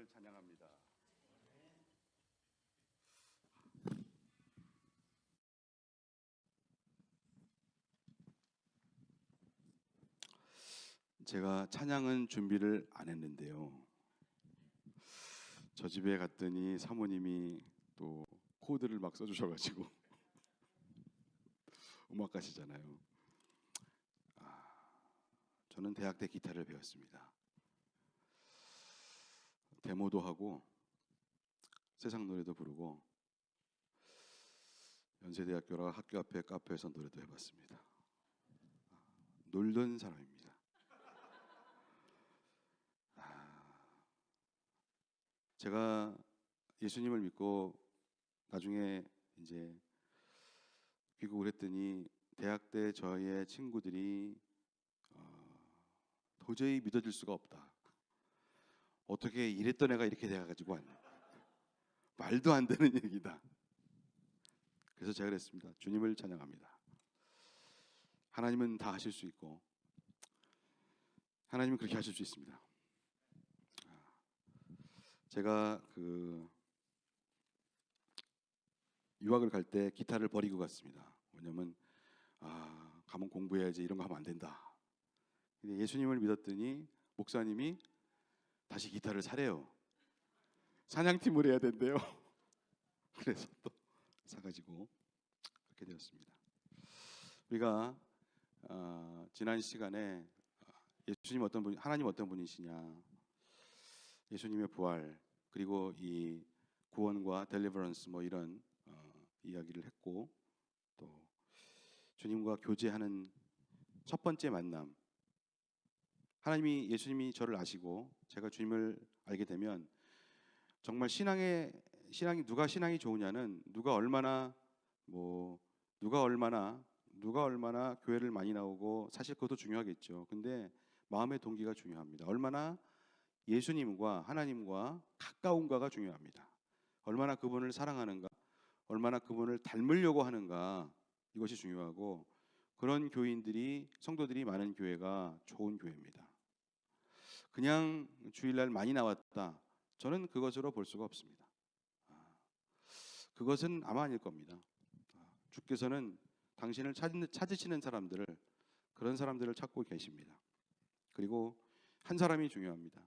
주님을 찬양합니다. 제가 찬양은 준비를 안 했는데요. 저 집에 갔더니 사모님이 또 코드를 막 써주셔가지고 음악가시잖아요. 저는 대학 때 기타를 배웠습니다. 데모도 하고 세상 노래도 부르고 연세대학교라 학교 앞에 카페에서 노래도 해봤습니다. 놀던 사람입니다. 제가 예수님을 믿고 나중에 이제 귀국을 했더니 대학 때 저의 친구들이 도저히 믿어질 수가 없다. 어떻게 이랬던 애가 이렇게 돼가지고 왔냐. 말도 안 되는 얘기다. 그래서 제가 그랬습니다. 주님을 찬양합니다. 하나님은 다 하실 수 있고 하나님은 그렇게 하실 수 있습니다. 제가 유학을 갈 때 기타를 버리고 갔습니다. 왜냐면 가면 공부해야지 이런 거 하면 안 된다. 근데 예수님을 믿었더니 목사님이 다시 기타를 사래요. 찬양팀을 해야 된대요. 그래서 또 사가지고 그렇게 되었습니다. 우리가 지난 시간에 하나님 어떤 분이시냐, 예수님의 부활, 그리고 이 구원과 델리버런스 뭐 이런 이야기를 했고, 또 주님과 교제하는 첫 번째 만남, 예수님이 저를 아시고 제가 주님을 알게 되면 정말 신앙이 누가 신앙이 좋으냐는 누가 얼마나 교회를 많이 나오고, 사실 그것도 중요하겠죠. 근데 마음의 동기가 중요합니다. 얼마나 예수님과 하나님과 가까운가가 중요합니다. 얼마나 그분을 사랑하는가, 얼마나 그분을 닮으려고 하는가, 이것이 중요하고, 그런 성도들이 많은 교회가 좋은 교회입니다. 그냥 주일날 많이 나왔다, 저는 그것으로 볼 수가 없습니다. 그것은 아마 아닐 겁니다. 주께서는 당신을 찾으시는 사람들을, 그런 사람들을 찾고 계십니다. 그리고 한 사람이 중요합니다.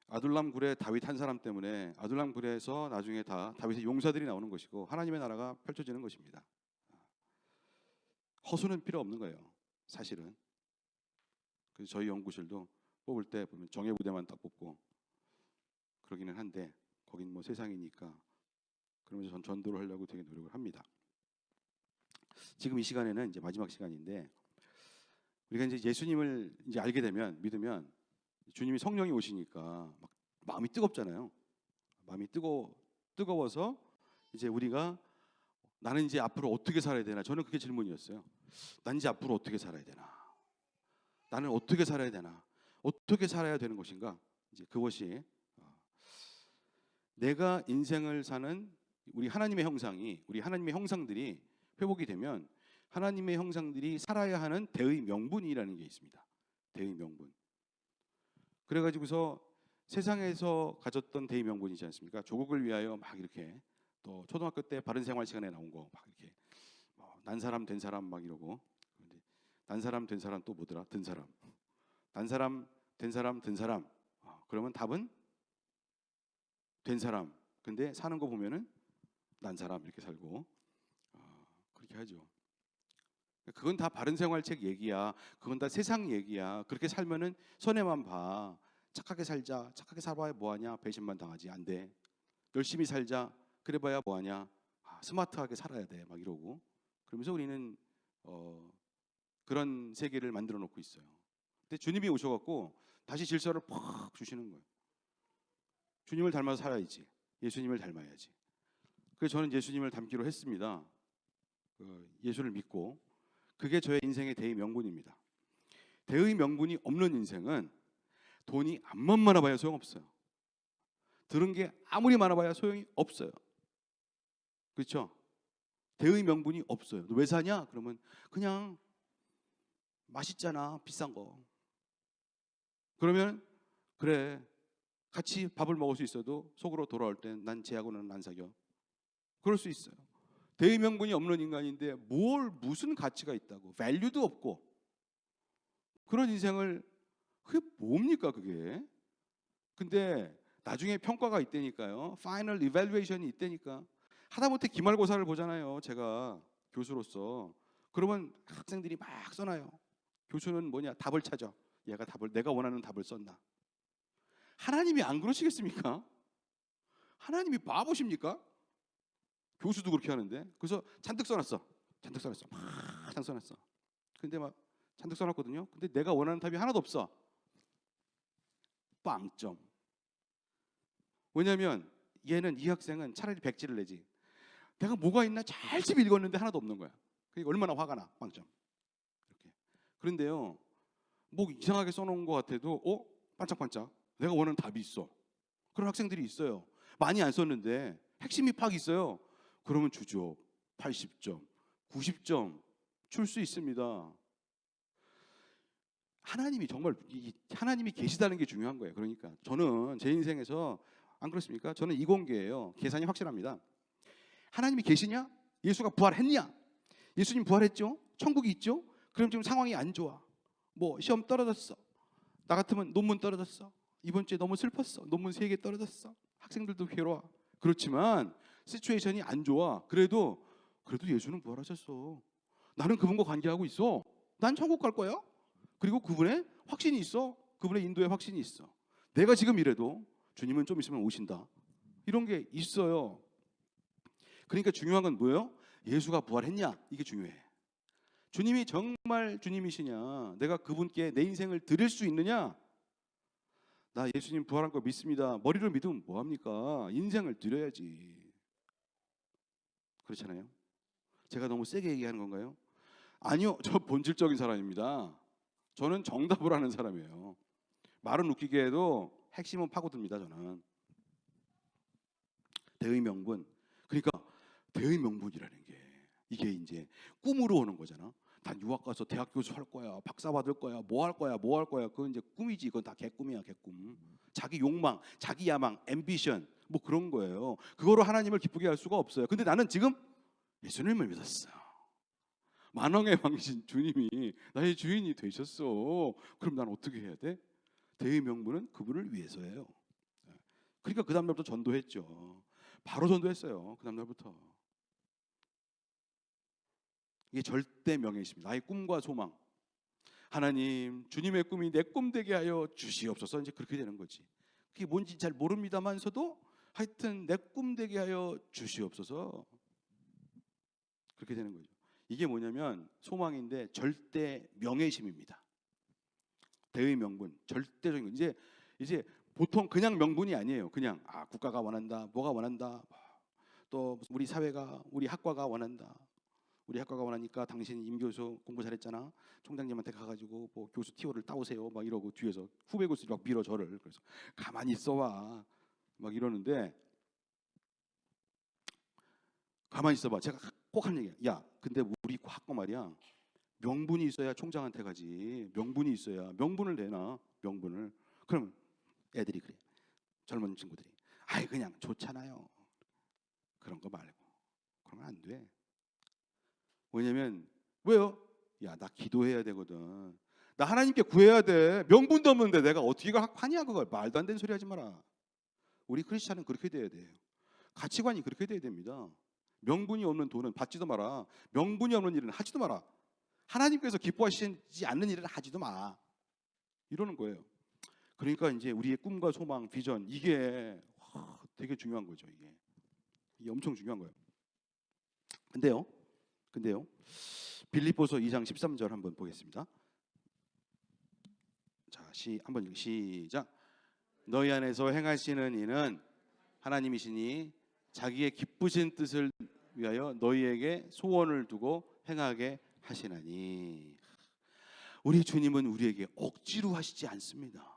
아둘람 굴에 다윗 한 사람 때문에 아둘람 굴에서 나중에 다 다윗의 용사들이 나오는 것이고 하나님의 나라가 펼쳐지는 것입니다. 허수는 필요 없는 거예요, 사실은. 그래서 저희 연구실도 뽑을 때 보면 정예부대만 딱 뽑고 그러기는 한데, 거긴 뭐 세상이니까 그러면서 전 전도를 하려고 되게 노력을 합니다. 지금 이 시간에는 이제 마지막 시간인데, 우리가 이제 예수님을 이제 알게 되면, 믿으면 주님이 성령이 오시니까 막 마음이 뜨겁잖아요. 마음이 뜨거워서 이제 우리가 나는 이제 앞으로 어떻게 살아야 되나, 저는 그게 질문이었어요. 난 이제 앞으로 어떻게 살아야 되나, 나는 어떻게 살아야 되나, 어떻게 살아야 되는 것인가. 이제 그것이 내가 인생을 사는 우리 하나님의 형상들이 회복이 되면, 하나님의 형상들이 살아야 하는 대의 명분이라는 게 있습니다. 대의 명분. 그래가지고서 세상에서 가졌던 대의 명분이지 않습니까? 조국을 위하여 막 이렇게, 또 초등학교 때 바른생활 시간에 나온 거 막 이렇게 난 사람 된 사람 막 이러고, 난 사람 된 사람 또 뭐더라? 든 사람. 난 사람 된 사람 든 사람. 그러면 답은 된 사람. 근데 사는 거 보면은 난 사람 이렇게 살고, 그렇게 하죠. 그건 다 바른생활책 얘기야. 그건 다 세상 얘기야. 그렇게 살면은 손해만 봐. 착하게 살자. 착하게 살아야 뭐하냐? 배신만 당하지. 안 돼. 열심히 살자. 그래봐야 뭐하냐? 스마트하게 살아야 돼. 막 이러고. 그러면서 우리는 그런 세계를 만들어 놓고 있어요. 근데 주님이 오셔갖고 다시 질서를 팍 주시는 거예요. 주님을 닮아서 살아야지. 예수님을 닮아야지. 그래서 저는 예수님을 닮기로 했습니다. 예수를 믿고. 그게 저의 인생의 대의 명분입니다. 대의 명분이 없는 인생은 돈이 암만 많아봐야 소용없어요. 들은 게 아무리 많아봐야 소용이 없어요. 그렇죠? 대의 명분이 없어요. 너 왜 사냐? 그러면 그냥 맛있잖아, 비싼 거. 그러면 그래, 같이 밥을 먹을 수 있어도 속으로 돌아올 땐 난 쟤하고는 안 사겨. 그럴 수 있어요. 대의 명분이 없는 인간인데 무슨 가치가 있다고, 밸류도 없고 그런 인생을, 그게 뭡니까 그게? 근데 나중에 평가가 있다니까요. 파이널 이밸루에이션이 있다니까. 하다못해 기말고사를 보잖아요. 제가 교수로서. 그러면 학생들이 막 써놔요. 교수는 뭐냐? 답을 찾아. 내가 원하는 답을 썼나? 하나님이 안 그러시겠습니까? 하나님이 바보십니까? 교수도 그렇게 하는데. 그래서 잔뜩 써놨어. 막 잔뜩 써놨어. 근데 막 잔뜩 써놨거든요. 근데 내가 원하는 답이 하나도 없어. 빵점. 왜냐하면 이 학생은 차라리 백지를 내지. 내가 뭐가 있나 잘집 읽었는데 하나도 없는 거야. 그러니까 얼마나 화가 나. 빵점. 이렇게. 그런데요, 뭐 이상하게 써놓은 것 같아도 반짝반짝 내가 원하는 답이 있어. 그런 학생들이 있어요. 많이 안 썼는데 핵심이 팍 있어요. 그러면 주죠. 80점, 90점 줄 수 있습니다. 하나님이 정말 하나님이 계시다는 게 중요한 거예요. 그러니까 저는 제 인생에서, 안 그렇습니까? 저는 이공계예요. 계산이 확실합니다. 하나님이 계시냐? 예수가 부활했냐? 예수님 부활했죠? 천국이 있죠? 그럼 지금 상황이 안 좋아. 뭐 시험 떨어졌어. 나 같으면 논문 떨어졌어. 이번 주에 너무 슬펐어. 논문 3개 떨어졌어. 학생들도 괴로워. 그렇지만 시츄에이션이 안 좋아. 그래도 예수는 부활하셨어. 나는 그분과 관계하고 있어. 난 천국 갈 거야. 그리고 그분의 확신이 있어. 그분의 인도의 확신이 있어. 내가 지금 이래도 주님은 좀 있으면 오신다. 이런 게 있어요. 그러니까 중요한 건 뭐예요? 예수가 부활했냐? 이게 중요해. 주님이 정말 주님이시냐? 내가 그분께 내 인생을 드릴 수 있느냐? 나 예수님 부활한 거 믿습니다. 머리로 믿으면 뭐합니까? 인생을 드려야지. 그렇잖아요. 제가 너무 세게 얘기하는 건가요? 아니요. 저 본질적인 사람입니다. 저는 정답을 하는 사람이에요. 말은 웃기게 해도 핵심은 파고듭니다. 저는. 대의 명분. 그러니까 대의 명분이라는 게 이게 이제 꿈으로 오는 거잖아. 난 유학 가서 대학 교수 할 거야, 박사 받을 거야, 뭐 할 거야. 그건 이제 꿈이지. 그건 다 개꿈이야, 개꿈. 자기 욕망, 자기 야망, 앰비션, 뭐 그런 거예요. 그거로 하나님을 기쁘게 할 수가 없어요. 근데 나는 지금 예수님을 믿었어. 만왕의 왕이신 주님이 나의 주인이 되셨어. 그럼 난 어떻게 해야 돼? 대의 명분은 그분을 위해서예요. 그러니까 그 다음 날부터 전도했죠. 바로 전도했어요. 그 다음 날부터. 이게 절대 명예이십니다. 나의 꿈과 소망. 하나님, 주님의 꿈이 내 꿈 되게 하여 주시옵소서. 이제 그렇게 되는 거지. 그게 뭔지 잘 모릅니다만서도 하여튼 내 꿈 되게 하여 주시옵소서. 그렇게 되는 거죠. 이게 뭐냐면 소망인데 절대 명예심입니다. 대의 명분, 절대적인 거. 이제 보통 그냥 명분이 아니에요. 그냥 국가가 원한다, 뭐가 원한다, 또 우리 사회가, 우리 학과가 원한다. 우리 학과가 원하니까 당신 임 교수 공부 잘했잖아. 총장님한테 가가지고 뭐 교수 티오를 따오세요. 막 이러고 뒤에서 후배 교수들이 막 밀어 저를. 그래서 가만히 있어봐. 막 이러는데 가만히 있어봐. 제가 꼭 하는 얘기야. 야, 근데 우리 학과 말이야. 명분이 있어야 총장한테 가지. 명분이 있어야 명분을 내놔. 명분을. 그럼 애들이 그래. 젊은 친구들이. 그냥 좋잖아요. 그런 거 말고. 그러면 안 돼. 왜냐면 왜요? 야, 나 기도해야 되거든. 나 하나님께 구해야 돼. 명분도 없는데 내가 어떻게 하냐 그걸. 말도 안 되는 소리 하지 마라. 우리 크리스찬은 그렇게 돼야 돼요. 가치관이 그렇게 돼야 됩니다. 명분이 없는 돈은 받지도 마라. 명분이 없는 일은 하지도 마라. 하나님께서 기뻐하시지 않는 일을 하지도 마. 이러는 거예요. 그러니까 이제 우리의 꿈과 소망, 비전, 이게 되게 중요한 거죠. 이게 엄청 중요한 거예요. 근데요. 빌립보서 2장 13절 한번 보겠습니다. 자, 한번 시작. 너희 안에서 행하시는 이는 하나님이시니 자기의 기쁘신 뜻을 위하여 너희에게 소원을 두고 행하게 하시나니. 우리 주님은 우리에게 억지로 하시지 않습니다.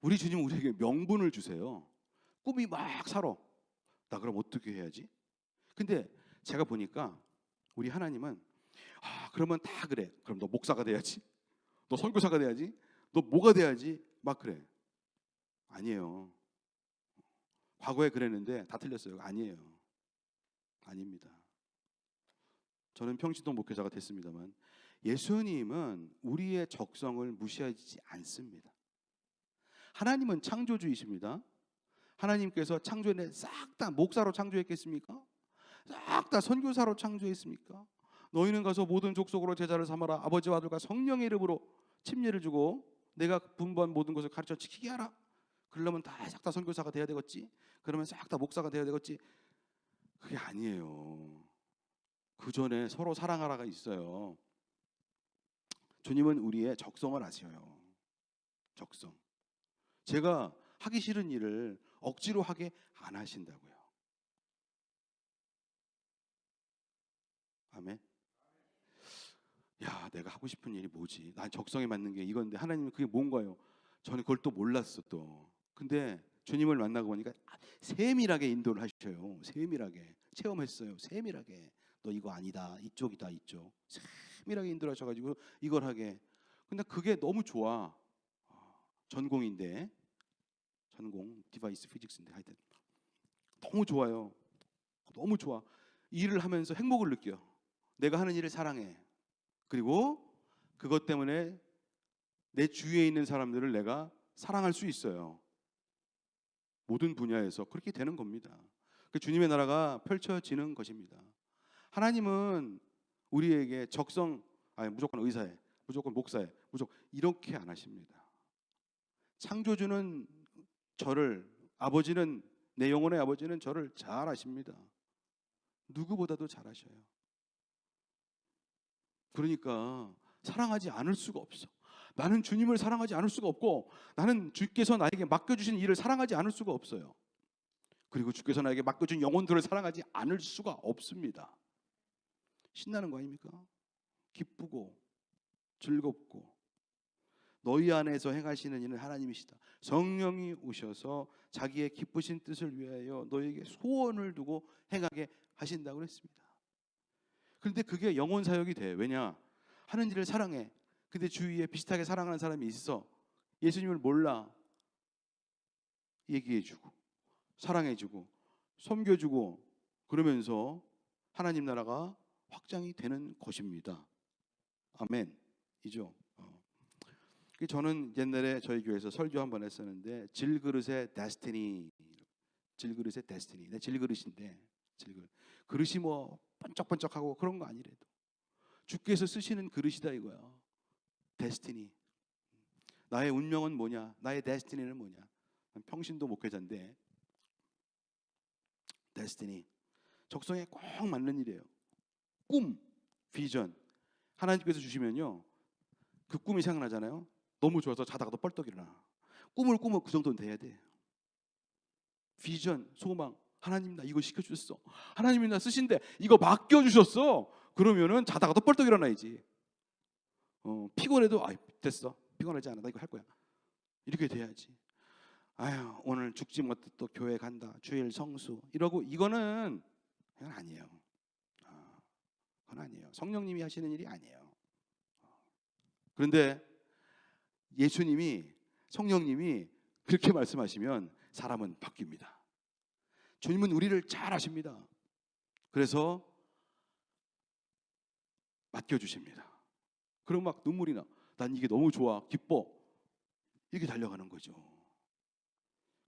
우리 주님은 우리에게 명분을 주세요. 꿈이 막 살아. 나 그럼 어떻게 해야지? 근데 제가 보니까 우리 하나님은 그러면 다 그래. 그럼 너 목사가 돼야지. 너 선교사가 돼야지. 너 뭐가 돼야지. 막 그래. 아니에요. 과거에 그랬는데 다 틀렸어요. 아니에요. 아닙니다. 저는 평신도 목회자가 됐습니다만 예수님은 우리의 적성을 무시하지 않습니다. 하나님은 창조주이십니다. 하나님께서 창조에 싹 다 목사로 창조했겠습니까? 싹 다 선교사로 창조했습니까? 너희는 가서 모든 족속으로 제자를 삼아라. 아버지와 아들과 성령의 이름으로 침례를 주고 내가 분부한 모든 것을 가르쳐 지키게 하라. 그러려면 싹 다 선교사가 돼야 되겠지. 그러면 싹 다 목사가 돼야 되겠지. 그게 아니에요. 그 전에 서로 사랑하라가 있어요. 주님은 우리의 적성을 아셔요. 적성. 제가 하기 싫은 일을 억지로 하게 안 하신다고요. 아멘. 야, 내가 하고 싶은 일이 뭐지? 난 적성에 맞는 게 이건데 하나님은 그게 뭔가요? 저는 그걸 또 몰랐어 또. 근데 주님을 만나고 보니까 세밀하게 인도를 하셔요. 세밀하게 체험했어요. 세밀하게 너 이거 아니다. 이쪽이다. 이쪽. 세밀하게 인도를 하셔가지고 이걸 하게. 근데 그게 너무 좋아. 전공인데 전공 디바이스 피직스인데 하여튼 너무 좋아요. 너무 좋아. 일을 하면서 행복을 느껴. 내가 하는 일을 사랑해. 그리고 그것 때문에 내 주위에 있는 사람들을 내가 사랑할 수 있어요. 모든 분야에서 그렇게 되는 겁니다. 그 주님의 나라가 펼쳐지는 것입니다. 하나님은 우리에게 적성, 무조건 의사해, 무조건 목사해, 무조건 이렇게 안 하십니다. 창조주는 저를, 아버지는, 내 영혼의 아버지는 저를 잘 아십니다. 누구보다도 잘 아셔요. 그러니까 사랑하지 않을 수가 없어. 나는 주님을 사랑하지 않을 수가 없고 나는 주께서 나에게 맡겨주신 일을 사랑하지 않을 수가 없어요. 그리고 주께서 나에게 맡겨준 영혼들을 사랑하지 않을 수가 없습니다. 신나는 거 아닙니까? 기쁘고 즐겁고 너희 안에서 행하시는 이는 하나님이시다. 성령이 오셔서 자기의 기쁘신 뜻을 위하여 너희에게 소원을 두고 행하게 하신다고 했습니다. 그런데 그게 영혼 사역이 돼. 왜냐? 하는 일을 사랑해. 근데 주위에 비슷하게 사랑하는 사람이 있어. 예수님을 몰라. 얘기해주고 사랑해주고 섬겨주고 그러면서 하나님 나라가 확장이 되는 것입니다. 아멘. 이죠. 저는 옛날에 저희 교회에서 설교 한번 했었는데 질그릇의 데스티니, 질그릇의 데스티니. 내 질그릇인데 질그릇. 그릇이 뭐 번쩍번쩍하고 그런 거 아니래도 주께서 쓰시는 그릇이다 이거야. 데스티니. 나의 운명은 뭐냐? 나의 데스티니는 뭐냐? 평신도 목회자인데 데스티니. 적성에 꼭 맞는 일이에요. 꿈, 비전. 하나님께서 주시면요. 그 꿈이 생각나잖아요. 너무 좋아서 자다가도 뻘떡 일어나. 꿈을 꾸면 그 정도는 돼야 돼. 비전, 소망. 하나님 나 이거 시켜주셨어. 하나님이 나 쓰신데 이거 맡겨주셨어. 그러면은 자다가도 뻘떡 일어나야지. 피곤해도 됐어. 피곤하지 않아. 나 이거 할 거야. 이렇게 돼야지. 아유 오늘 죽지 못해 또 교회 간다. 주일 성수 이러고 이건 아니에요. 그건 아니에요. 성령님이 하시는 일이 아니에요. 그런데 예수님이 성령님이 그렇게 말씀하시면 사람은 바뀝니다. 주님은 우리를 잘 아십니다. 그래서 맡겨주십니다. 그럼 막 눈물이 나. 난 이게 너무 좋아. 기뻐. 이렇게 달려가는 거죠.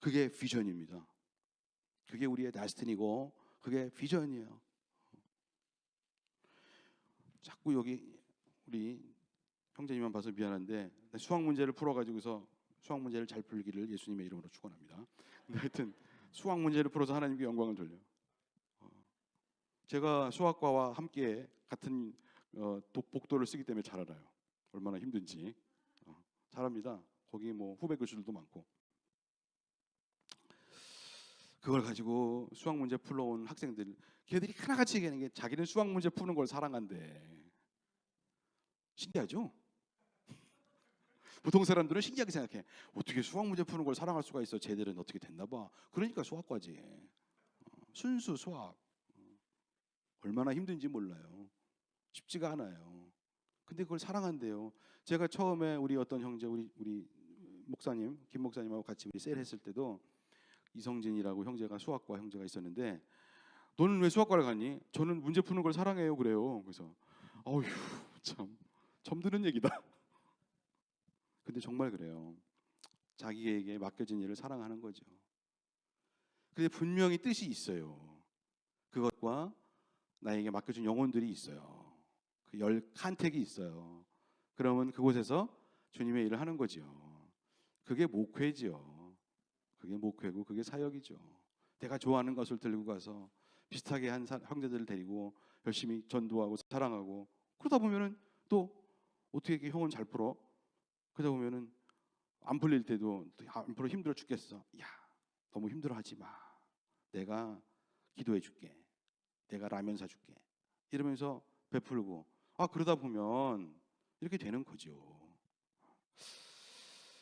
그게 비전입니다. 그게 우리의 데스티니고 그게 비전이에요. 자꾸 여기 우리 형제님만 봐서 미안한데 수학 문제를 풀어가지고서 수학 문제를 잘 풀기를 예수님의 이름으로 축원합니다. 하여튼 수학 문제를 풀어서 하나님께 영광을 돌려. 제가 수학과와 함께 같은 복도를 쓰기 때문에 잘 알아요. 얼마나 힘든지. 잘합니다. 거기 뭐 후배 교수들도 많고. 그걸 가지고 수학 문제 풀러온 학생들, 걔들이 하나같이 얘기하는 게 자기는 수학 문제 푸는 걸 사랑한대. 신기하죠? 보통 사람들은 신기하게 생각해. 어떻게 수학 문제 푸는 걸 사랑할 수가 있어? 쟤들은 어떻게 됐나 봐. 그러니까 수학과지. 순수 수학. 얼마나 힘든지 몰라요. 쉽지가 않아요. 근데 그걸 사랑한대요. 제가 처음에 우리 어떤 형제 우리 목사님, 김 목사님하고 같이 우리 셀 했을 때도 이성진이라고 형제가 수학과 형제가 있었는데 너는 왜 수학과를 갔니? 저는 문제 푸는 걸 사랑해요 그래요. 그래서 어휴 참 처음 듣는 얘기다. 근데 정말 그래요. 자기에게 맡겨진 일을 사랑하는 거죠. 근데 분명히 뜻이 있어요. 그것과 나에게 맡겨진 영혼들이 있어요. 그 열 칸택이 있어요. 그러면 그곳에서 주님의 일을 하는 거죠. 그게 목회지요. 그게 목회고 그게 사역이죠. 내가 좋아하는 것을 들고 가서 비슷하게 한 형제들을 데리고 열심히 전도하고 사랑하고 그러다 보면은 또 어떻게 이렇게 형은 잘 풀어? 그러다 보면은 안 풀릴 때도 안 풀어 힘들어 죽겠어. 야 너무 힘들어하지 마. 내가 기도해 줄게. 내가 라면 사줄게. 이러면서 베풀고 그러다 보면 이렇게 되는 거죠.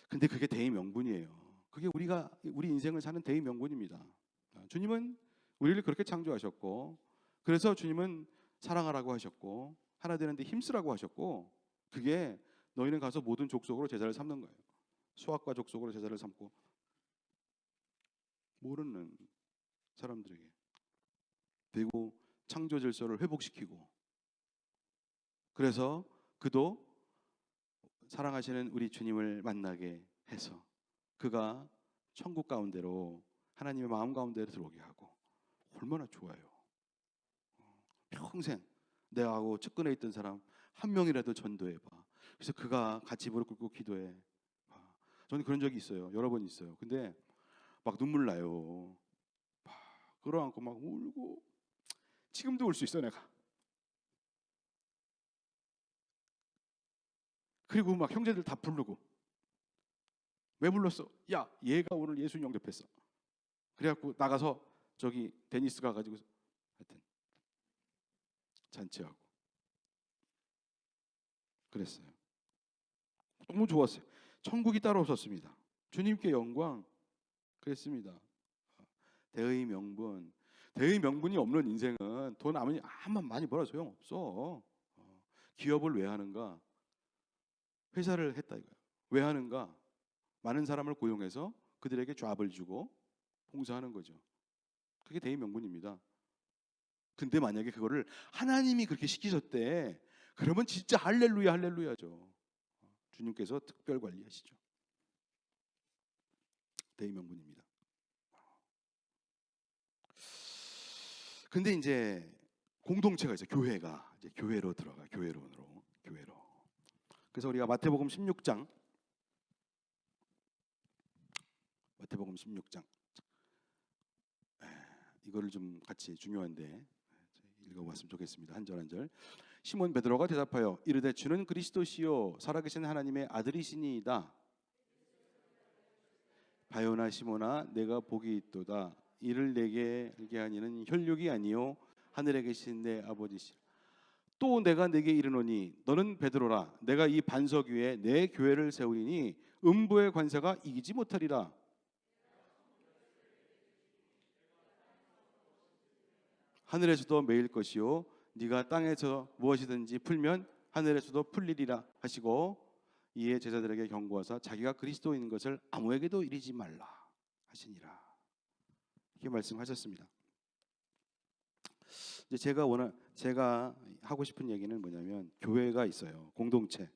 근데 그게 대의 명분이에요. 그게 우리 인생을 사는 대의 명분입니다. 주님은 우리를 그렇게 창조하셨고 그래서 주님은 사랑하라고 하셨고 하나 되는데 힘쓰라고 하셨고 그게 너희는 가서 모든 족속으로 제자를 삼는 거예요. 수학과 족속으로 제자를 삼고 모르는 사람들에게 그리고 창조 질서를 회복시키고 그래서 그도 사랑하시는 우리 주님을 만나게 해서 그가 천국 가운데로 하나님의 마음 가운데로 들어오게 하고 얼마나 좋아요. 평생 내하고 측근에 있던 사람 한 명이라도 전도해봐. 그래서 그가 같이 무릎 꿇고 기도해. 저는 그런 적이 있어요. 여러 번 있어요. 근데 막 눈물 나요. 끌어안고 막 울고 지금도 울 수 있어 내가. 그리고 막 형제들 다 부르고 왜 불렀어? 야 얘가 오늘 예수님 영접했어. 그래갖고 나가서 저기 데니스 가가지고 하여튼 잔치하고 그랬어요. 너무 좋았어요. 천국이 따로 없었습니다. 주님께 영광 그랬습니다. 대의 명분. 대의 명분이 없는 인생은 돈 아무리 많이 벌어 소용없어. 기업을 왜 하는가? 회사를 했다 이거야. 왜 하는가? 많은 사람을 고용해서 그들에게 잡을 주고 봉사하는 거죠. 그게 대의 명분입니다. 근데 만약에 그거를 하나님이 그렇게 시키셨대. 그러면 진짜 할렐루야 할렐루야죠. 주님께서 특별 관리하시죠. 대의 명분입니다. 근데 이제 공동체가 있어요. 교회가 이제 교회로 들어가 교회로. 그래서 우리가 마태복음 16장 이거를 좀 같이 중요한데 읽어봤으면 좋겠습니다. 한 절 한 절. 시몬 베드로가 대답하여 이르되 주는 그리스도시요 살아계신 하나님의 아들이시니이다. 바요나 시몬아 내가 복이 있도다. 이를 내게 알게 하니는 혈육이 아니요 하늘에 계신 내 아버지시라. 또 내가 네게 이르노니 너는 베드로라. 내가 이 반석 위에 내 교회를 세우리니 음부의 관사가 이기지 못하리라. 하늘에서도 매일 것이요 네가 땅에서 무엇이든지 풀면 하늘에서도 풀리리라 하시고 이에 제자들에게 경고하사 자기가 그리스도인 것을 아무에게도 이르지 말라 하시니라. 이렇게 말씀하셨습니다. 이제 제가 하고 싶은 얘기는 뭐냐면 교회가 있어요. 공동체.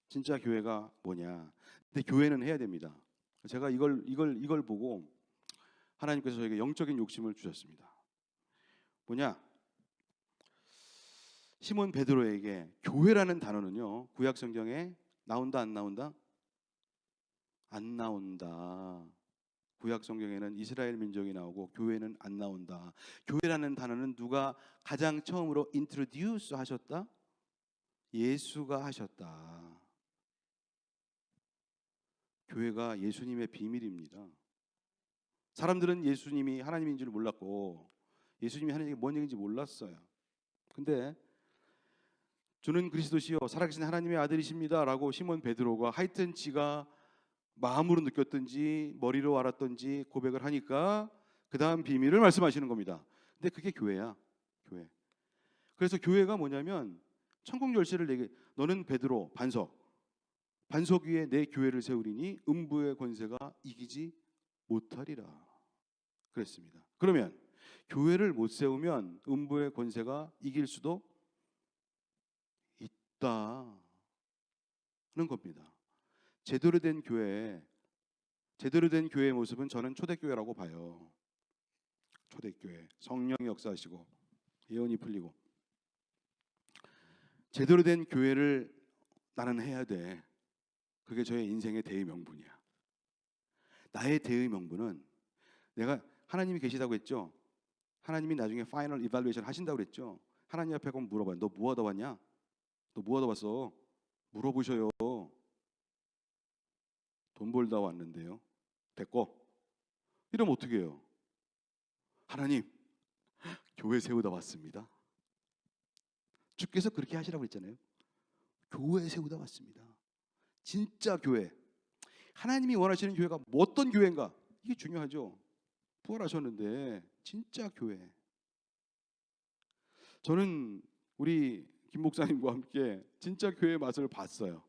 진짜 교회가 뭐냐? 근데 교회는 해야 됩니다. 제가 이걸 보고 하나님께서 저에게 영적인 욕심을 주셨습니다. 뭐냐? 시몬 베드로에게 교회라는 단어는요. 구약 성경에 나온다 안 나온다? 안 나온다. 구약 성경에는 이스라엘 민족이 나오고 교회는 안 나온다. 교회라는 단어는 누가 가장 처음으로 인트로듀스 하셨다? 예수가 하셨다. 교회가 예수님의 비밀입니다. 사람들은 예수님이 하나님인 줄 몰랐고 예수님이 하는 얘기가 뭔 얘기인지 몰랐어요. 근데 주는 그리스도시요 살아계신 하나님의 아들이십니다 라고 시몬 베드로가 하여튼 지가 마음으로 느꼈든지 머리로 알았든지 고백을 하니까 그 다음 비밀을 말씀하시는 겁니다. 근데 그게 교회야. 교회. 그래서 교회가 뭐냐면 천국 열쇠를 내게 너는 베드로 반석 반석 위에 내 교회를 세우리니 음부의 권세가 이기지 못하리라 그랬습니다. 그러면 교회를 못 세우면 음부의 권세가 이길 수도 있다는 겁니다. 제대로 된 교회의 모습은 저는 초대교회라고 봐요. 초대교회, 성령이 역사하시고 예언이 풀리고 제대로 된 교회를 나는 해야 돼. 그게 저의 인생의 대의 명분이야. 나의 대의 명분은 내가 하나님이 계시다고 했죠. 하나님이 나중에 파이널 이발루에이션 하신다고 그랬죠. 하나님 앞에 가면 물어봐요. 너 뭐 하다 왔냐? 너 뭐 하다 왔어? 물어보셔요. 돈 벌다 왔는데요. 됐고. 이러면 어떻게 해요? 하나님, 교회 세우다 왔습니다. 주께서 그렇게 하시라고 했잖아요. 교회 세우다 왔습니다. 진짜 교회. 하나님이 원하시는 교회가 어떤 교회인가? 이게 중요하죠. 부활하셨는데 진짜 교회. 저는 우리 김 목사님과 함께 진짜 교회의 맛을 봤어요.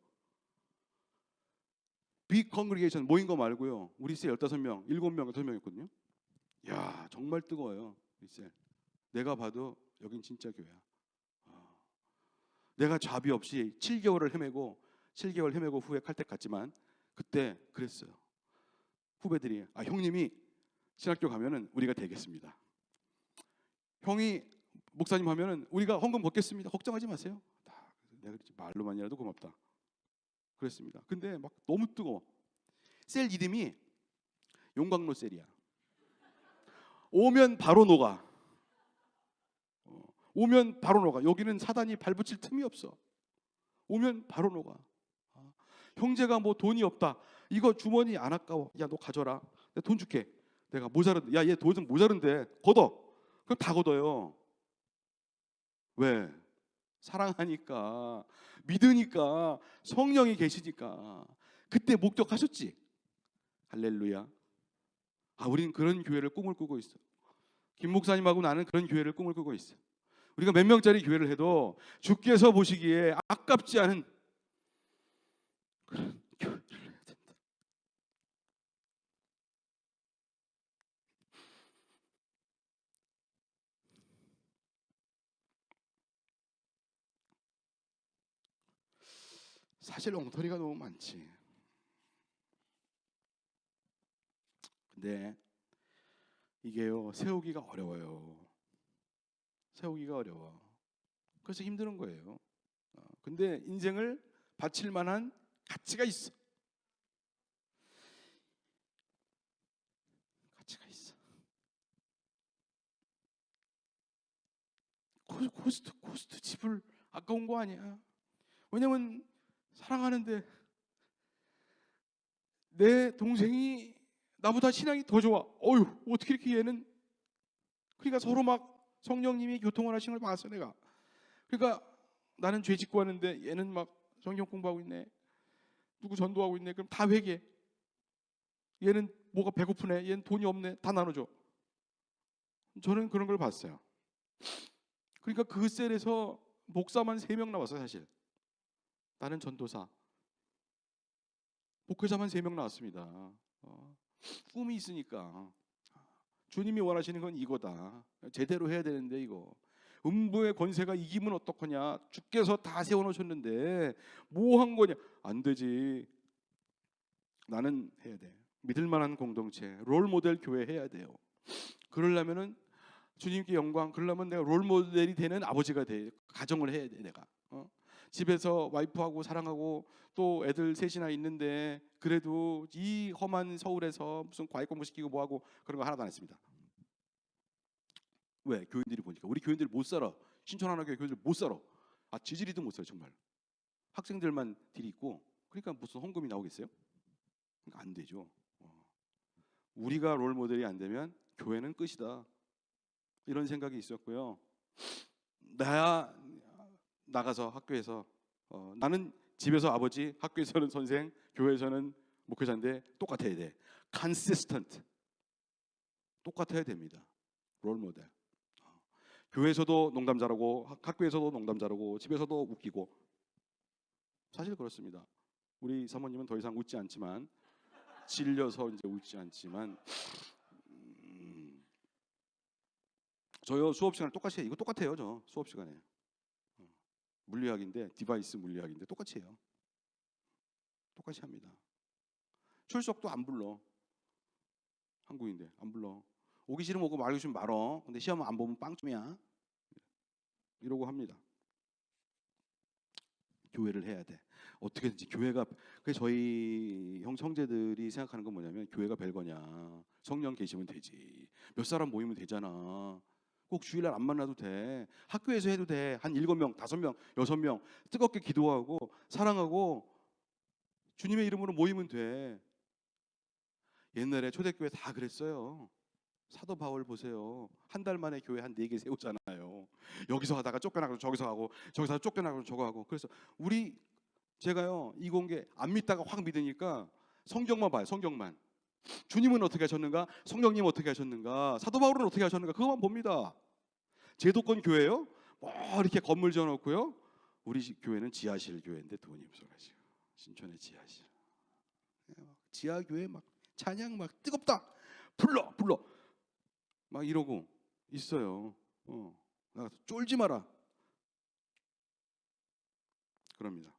빅 컨그리게이션 모인 거 말고요. 우리 셀 15명, 7명, 6명이었거든요. 야, 정말 뜨거워요. 우리 셀. 내가 봐도 여긴 진짜 교회야. 내가 자비 없이 7개월 헤매고 후에 칼택 갔지만 그때 그랬어요. 후배들이 형님이 신학교 가면은 우리가 되겠습니다. 형이 목사님 하면은 우리가 헌금 받겠습니다. 걱정하지 마세요. 내가 그랬지, 말로만이라도 고맙다. 그랬습니다. 근데 막 너무 뜨거워. 셀 이름이 용광로 셀이야. 오면 바로 녹아. 오면 바로 녹아. 여기는 사단이 발붙일 틈이 없어. 오면 바로 녹아. 형제가 뭐 돈이 없다. 이거 주머니 안 아까워. 야, 너 가져라. 내가 돈 줄게. 내가 모자른데. 야, 얘 돈 좀 모자른데. 걷어. 그럼 다 걷어요. 왜? 사랑하니까, 믿으니까, 성령이 계시니까. 그때 목격하셨지. 할렐루야. 우리는 그런 교회를 꿈을 꾸고 있어. 김 목사님하고 나는 그런 교회를 꿈을 꾸고 있어. 우리가 몇 명짜리 교회를 해도 주께서 보시기에 아깝지 않은 그런 교회를 해야 된다. 사실 엉터리가 너무 많지. 근데 이게요, 세우기가 어려워요. 세우기가 어려워. 그래서 힘드는 거예요. 근데 인생을 바칠 만한 가치가 있어. 가치가 있어. 코스트 집을 아까운 거 아니야. 왜냐면 사랑하는데 내 동생이 나보다 신앙이 더 좋아. 어휴, 어떻게 이렇게 얘는. 그러니까 서로 막 성령님이 교통을 하신 걸 봤어 내가. 그러니까 나는 죄 짓고 하는데 얘는 막 성경 공부하고 있네. 누구 전도하고 있네. 그럼 다 회개. 얘는 뭐가 배고프네. 얘는 돈이 없네. 다 나눠줘. 저는 그런 걸 봤어요. 그러니까 그 셀에서 목사만 3명 나왔어요 사실. 나는 전도사. 목회자만 3명 나왔습니다. 꿈이 있으니까. 주님이 원하시는 건 이거다. 제대로 해야 되는데 이거. 음부의 권세가 이기면 어떡하냐. 주께서 다 세워놓으셨는데 뭐 한 거냐. 안 되지. 나는 해야 돼. 믿을 만한 공동체, 롤모델 교회 해야 돼요. 그러려면은 주님께 영광, 그러려면 내가 롤모델이 되는 아버지가 돼. 가정을 해야 돼 내가. 집에서 와이프하고 사랑하고 또 애들 셋이나 있는데 그래도 이 험한 서울에서 무슨 과외 공부 시키고 뭐하고 그런 거 하나도 안 했습니다. 왜? 교인들이 보니까 우리 교인들이 못 살아. 신촌 하나교회 교인들 못 살아. 지지리도 못 살아 정말. 학생들만 딜이 있고 그러니까 무슨 헌금이 나오겠어요? 그러니까 안 되죠. 우리가 롤 모델이 안 되면 교회는 끝이다. 이런 생각이 있었고요. 나야 나가서 학교에서 나는 집에서 아버지, 학교에서는 선생, 교회에서는 목회자인데 똑같아야 돼. consistent. 똑같아야 됩니다. 롤 모델. 교회에서도 농담 잘하고 학교에서도 농담 잘하고 집에서도 웃기고 사실 그렇습니다. 우리 사모님은 더 이상 웃지 않지만 질려서 이제 웃지 않지만 저요 수업 시간 똑같이 해요. 이거 똑같아요. 저 수업 시간에 물리학인데 디바이스 물리학인데 똑같이 해요. 똑같이 합니다. 출석도 안 불러. 한국인데 안 불러. 오기 싫으면 오고 말고 싶으면 말어. 근데 시험 안 보면 빵점이야. 이러고 합니다. 교회를 해야 돼. 어떻게든지 교회가 저희 형제들이 생각하는 건 뭐냐면 교회가 별거냐. 성령 계시면 되지. 몇 사람 모이면 되잖아. 꼭 주일날 안 만나도 돼. 학교에서 해도 돼. 한 7명, 5명, 6명 뜨겁게 기도하고 사랑하고 주님의 이름으로 모이면 돼. 옛날에 초대교회 다 그랬어요. 사도 바울 보세요. 한 달 만에 교회 한 4개 세우잖아요. 여기서 하다가 쫓겨나고 저기서 하고 저기서 쫓겨나고 저거 하고. 그래서 제가요 이공계 안 믿다가 확 믿으니까 성경만 봐요. 성경만. 주님은 어떻게 하셨는가? 성령님 어떻게 하셨는가? 사도 바울은 어떻게 하셨는가? 그것만 봅니다. 제도권 교회요? 뭐 이렇게 건물 지어놓고요. 우리 교회는 지하실 교회인데 돈이 없어가지고 신촌의 지하실. 지하 교회 막 찬양 막 뜨겁다. 불러 막 이러고 있어요. 나가서 쫄지 마라. 그럽니다.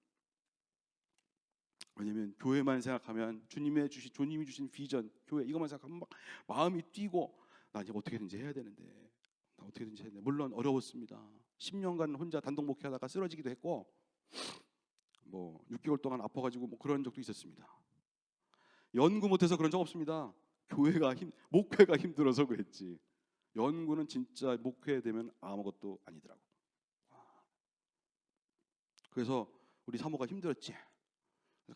왜냐면 교회만 생각하면 주님이 주신 비전, 교회 이것만 생각하면 막 마음이 뛰고 나 이제 어떻게든지 해야 되는데 물론 어려웠습니다. 10년간 혼자 단독 목회하다가 쓰러지기도 했고 뭐 6개월 동안 아파가지고 뭐 그런 적도 있었습니다. 연구 못해서 그런 적 없습니다. 목회가 힘들어서 그랬지. 연구는 진짜 목회되면 아무것도 아니더라고. 그래서 우리 사모가 힘들었지.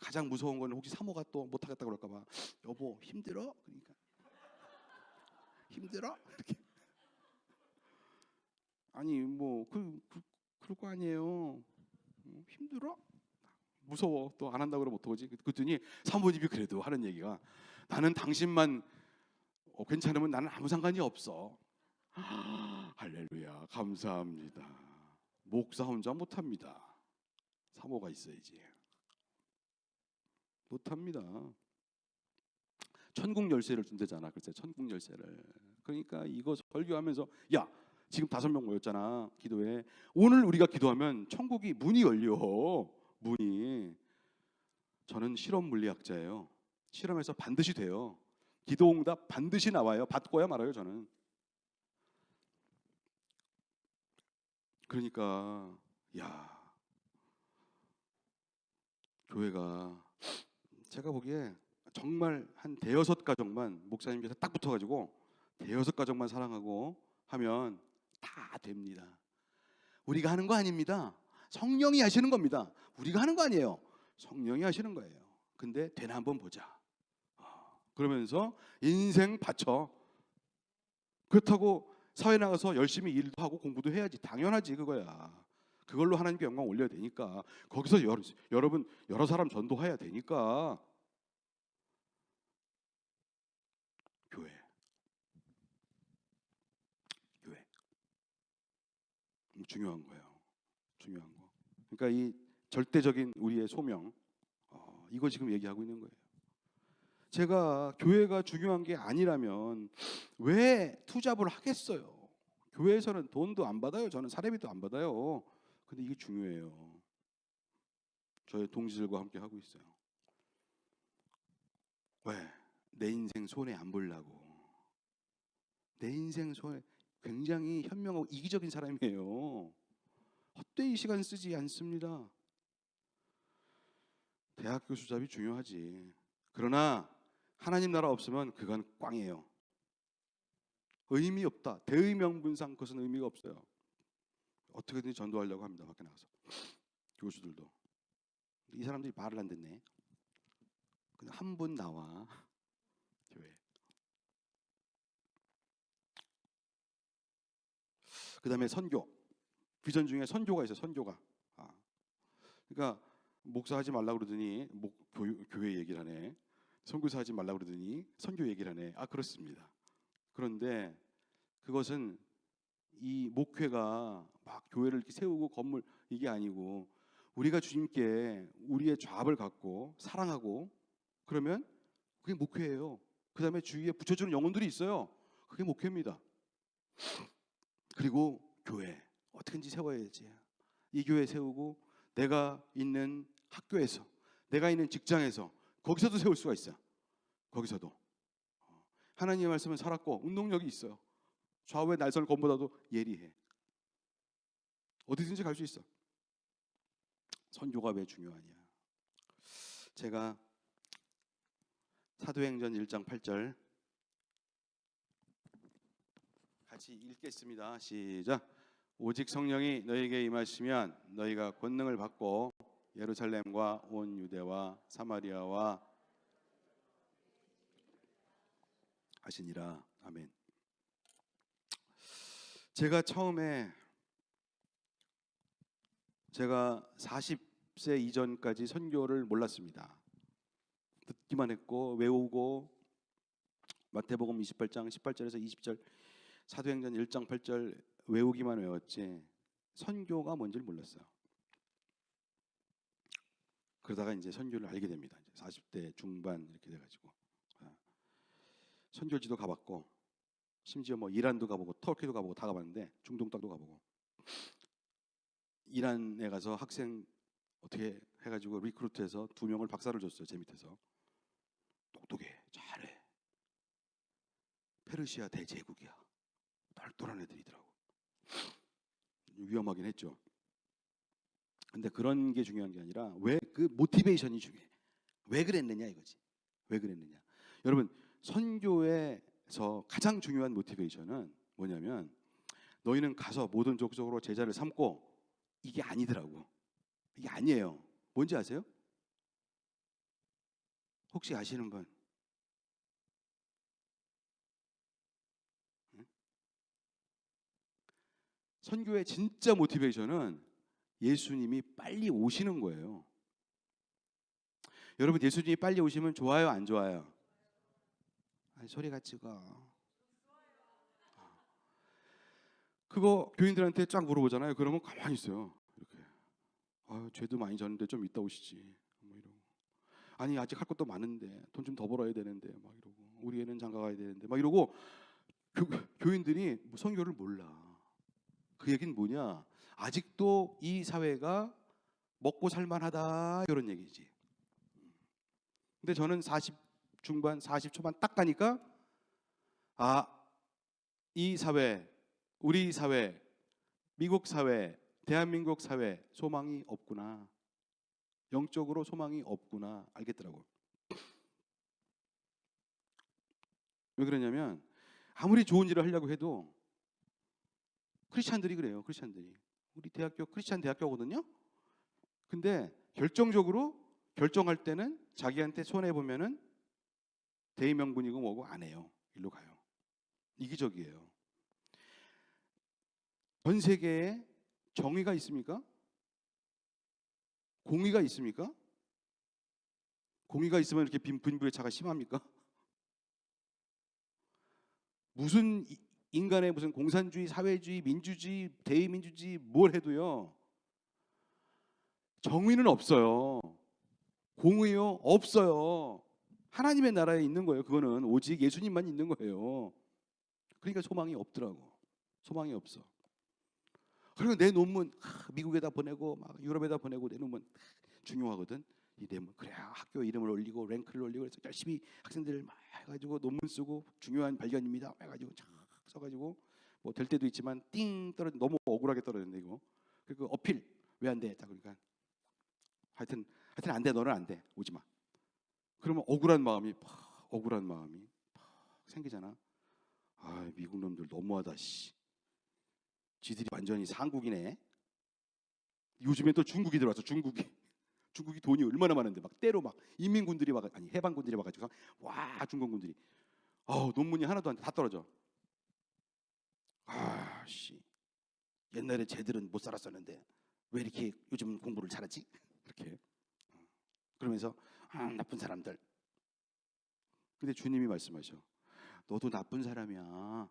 가장 무서운 건 혹시 사모가 또 못하겠다 그럴까 봐. 여보 힘들어? 그러니까 힘들어? 이렇게. 아니 뭐 그럴 거 아니에요. 힘들어? 무서워. 또 안 한다고 그러면 어떡하지? 그랬더니 사모님이 그래도 하는 얘기가 나는 당신만 괜찮으면 나는 아무 상관이 없어. 할렐루야 감사합니다. 목사 혼자 못합니다. 사모가 있어야지. 못합니다. 천국 열쇠를 준대잖아. 글쎄 천국 열쇠를. 그러니까 이거 설교하면서 야 지금 5명 모였잖아 기도에. 오늘 우리가 기도하면 천국이 문이 열려. 문이. 저는 실험 물리학자예요. 실험해서 반드시 돼요. 기도응답 반드시 나와요. 받고야 말아요 저는. 그러니까 교회가 제가 보기에 정말 한 대여섯 가정만 목사님께서 딱 붙어가지고 대여섯 가정만 사랑하고 하면 다 됩니다. 우리가 하는 거 아닙니다. 성령이 하시는 겁니다. 우리가 하는 거 아니에요. 성령이 하시는 거예요. 근데 되나 한번 보자. 그러면서 인생 바쳐. 그렇다고 사회 나가서 열심히 일도 하고 공부도 해야지. 당연하지 그거야. 그걸로 하나님께 영광 올려야 되니까. 거기서 여러분 여러 사람 전도해야 되니까. 교회 중요한 거예요. 중요한 거. 그러니까 이 절대적인 우리의 소명 이거 지금 얘기하고 있는 거예요. 제가 교회가 중요한 게 아니라면 왜 투잡을 하겠어요? 교회에서는 돈도 안 받아요. 저는 사례비도 안 받아요. 근데 이게 중요해요. 저희 동지들과 함께 하고 있어요. 왜? 내 인생 손해 안 보려고. 내 인생 손해. 굉장히 현명하고 이기적인 사람이에요. 헛되이 시간 쓰지 않습니다. 대학교 수잡이 중요하지. 그러나 하나님 나라 없으면 그건 꽝이에요. 의미 없다. 대의명분상 그것은 의미가 없어요. 어떻게든지 전도하려고 합니다. 밖에 나가서. 교수들도. 이 사람들이 말을 안 듣네. 그냥 한 분 나와. 교회. 그 다음에 선교. 비전 중에 선교가 있어요. 선교가. 그러니까 목사 하지 말라고 그러더니 교회 얘기를 하네. 선교사 하지 말라고 그러더니 선교 얘기를 하네. 그렇습니다. 그런데 그것은 이 목회가 막 교회를 이렇게 세우고 건물 이게 아니고 우리가 주님께 우리의 죄악을 갖고 사랑하고 그러면 그게 목회예요. 그 다음에 주위에 붙여주는 영혼들이 있어요. 그게 목회입니다. 그리고 교회 어떻게든지 세워야지. 이 교회 세우고 내가 있는 학교에서, 내가 있는 직장에서, 거기서도 세울 수가 있어요. 거기서도 하나님의 말씀은 살았고 운동력이 있어요. 좌우의 날선을 검보다도 예리해. 어디든지 갈 수 있어. 선교가 왜 중요하냐? 제가 사도행전 1장 8절 같이 읽겠습니다. 시작. 오직 성령이 너희에게 임하시면 너희가 권능을 받고 예루살렘과 온 유대와 사마리아와 하시니라. 아멘. 제가 처음에 제가 40세 이전까지 선교를 몰랐습니다. 듣기만 했고 외우고 마태복음 28장 18절에서 20절, 사도행전 1장 8절 외우기만 외웠지 선교가 뭔지를 몰랐어요. 그러다가 이제 선교를 알게 됩니다. 이제 40대 중반 이렇게 돼가지고 선교지도 가봤고 심지어 뭐 이란도 가보고 터키도 가보고 다 가봤는데 중동 땅도 가보고 이란에 가서 학생 어떻게 해가지고 리크루트해서 2명을 박사를 줬어요. 제 밑에서. 똑똑해, 잘해. 페르시아 대제국이야. 똘똘한 애들이더라고. 위험하긴 했죠. 근데 그런 게 중요한 게 아니라 왜 그 모티베이션이 중요해. 왜 그랬느냐 이거지. 왜 그랬느냐. 여러분 선교에서 가장 중요한 모티베이션은 뭐냐면 너희는 가서 모든 족속으로 제자를 삼고, 이게 아니더라고. 이게 아니에요. 뭔지 아세요? 혹시 아시는 분? 응? 선교의 진짜 모티베이션은 예수님이 빨리 오시는 거예요. 여러분 예수님이 빨리 오시면 좋아요, 안 좋아요? 아니, 소리가 찍어. 그거 교인들한테 쫙 물어보잖아요. 그러면 가만히 있어요. 이렇게. 죄도 많이 졌는데 좀 이따 오시지. 뭐 이러고. 아니 아직 할 것도 많은데 돈 좀 더 벌어야 되는데 막 이러고. 우리 애는 장가 가야 되는데 막 이러고. 교인들이 선교를 몰라. 그 얘기는 뭐냐? 아직도 이 사회가 먹고 살만하다 이런 얘기지. 근데 저는 40 중반, 40 초반 딱 가니까 이 사회, 우리 사회, 미국 사회, 대한민국 사회 소망이 없구나. 영적으로 소망이 없구나 알겠더라고요. 왜 그러냐면 아무리 좋은 일을 하려고 해도 크리스찬들이 그래요. 크리스찬들이. 우리 대학교 크리스찬 대학교거든요. 근데 결정적으로 결정할 때는 자기한테 손해 보면은 대의명분이고 뭐고 안 해요. 일로 가요. 이기적이에요. 전 세계에 정의가 있습니까? 공의가 있습니까? 공의가 있으면 이렇게 빈부의 차가 심합니까? 무슨 인간의 무슨 공산주의, 사회주의, 민주주의, 대의민주주의 뭘 해도요. 정의는 없어요. 공의요? 없어요. 하나님의 나라에 있는 거예요. 그거는 오직 예수님만 있는 거예요. 그러니까 소망이 없더라고. 소망이 없어. 그리고 내 논문 미국에다 보내고 막 유럽에다 보내고 내 논문 중요하거든. 이 논문 그래야 학교 이름을 올리고 랭크를 올리고 그래서 열심히 학생들 막 해가지고 논문 쓰고 중요한 발견입니다 해가지고 쫙 써가지고 뭐 될 때도 있지만 띵 떨어져 너무 억울하게 떨어졌네 이거. 그리고 어필 왜 안 돼? 딱 그러니까 하여튼 안 돼. 너는 안 돼. 오지 마. 그러면 억울한 마음이 생기잖아. 미국 놈들 너무하다 씨. 지들이 완전히 상국이네. 요즘에 또 중국이 들어왔어. 중국이 돈이 얼마나 많은데 막 때로 막 인민군들이 막 아니 해방군들이 와가지고 와 중공군들이 논문이 하나도 안 돼. 다 떨어져. 씨 옛날에 쟤들은 못 살았었는데 왜 이렇게 요즘 공부를 잘하지? 이렇게 그러면서 나쁜 사람들. 근데 주님이 말씀하셔. 너도 나쁜 사람이야.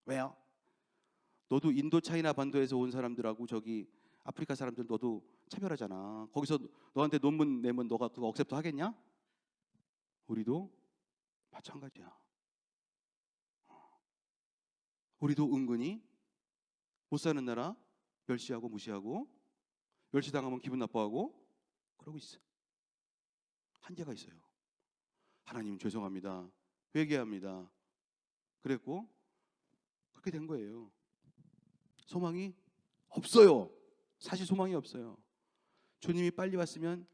왜요? 너도 인도 차이나 반도에서 온 사람들하고 저기 아프리카 사람들 너도 차별하잖아. 거기서 너한테 논문 내면 너가 그거 억셉트 하겠냐? 우리도 마찬가지야. 우리도 은근히 못 사는 나라 멸시하고 무시하고 멸시당하면 기분 나빠하고 그러고 있어. 한계가 있어요. 하나님 죄송합니다. 회개합니다. 그랬고 그렇게 된 거예요. 소망이 없어요. 사실 소망이 없어요. 주님이 빨리 왔으면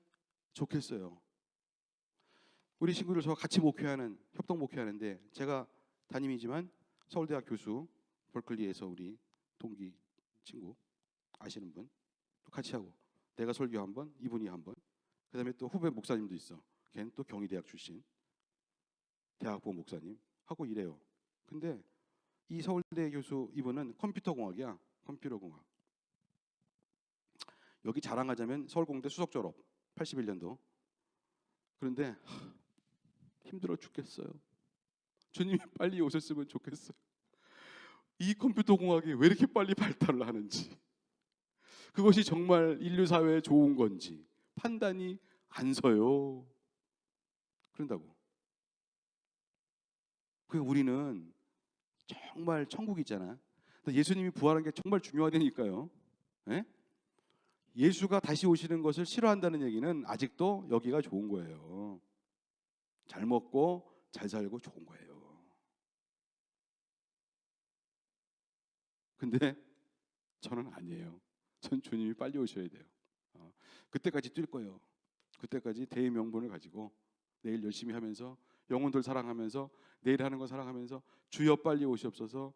좋겠어요. 우리 친구들 저와 같이 목회하는 협동 목회하는데 제가 담임이지만 서울대학 교수 벌클리에서 우리 동기 친구 아시는 분 또 같이 하고 내가 설교 한 번, 이분이 한 번, 그다음에 또 후배 목사님도 있어. 걔는 또 경희대학 출신 대학부 목사님 하고 이래요. 근데 이 서울대 교수 이분은 컴퓨터공학이야. 컴퓨터공학. 여기 자랑하자면 서울공대 수석 졸업 81년도. 그런데 힘들어 죽겠어요. 주님이 빨리 오셨으면 좋겠어요. 이 컴퓨터공학이 왜 이렇게 빨리 발달을 하는지, 그것이 정말 인류 사회에 좋은 건지 판단이 안 서요. 그런다고. 그 우리는 정말 천국이 있잖아. 예수님이 부활한 게 정말 중요하다니까요. 예? 예수가 다시 오시는 것을 싫어한다는 얘기는 아직도 여기가 좋은 거예요. 잘 먹고 잘 살고 좋은 거예요. 근데 저는 아니에요. 전 주님이 빨리 오셔야 돼요. 그때까지 뛸 거예요. 그때까지 대의 명분을 가지고 내일 열심히 하면서 영혼들 사랑하면서 내일 하는 거 사랑하면서 주여 빨리 오시옵소서,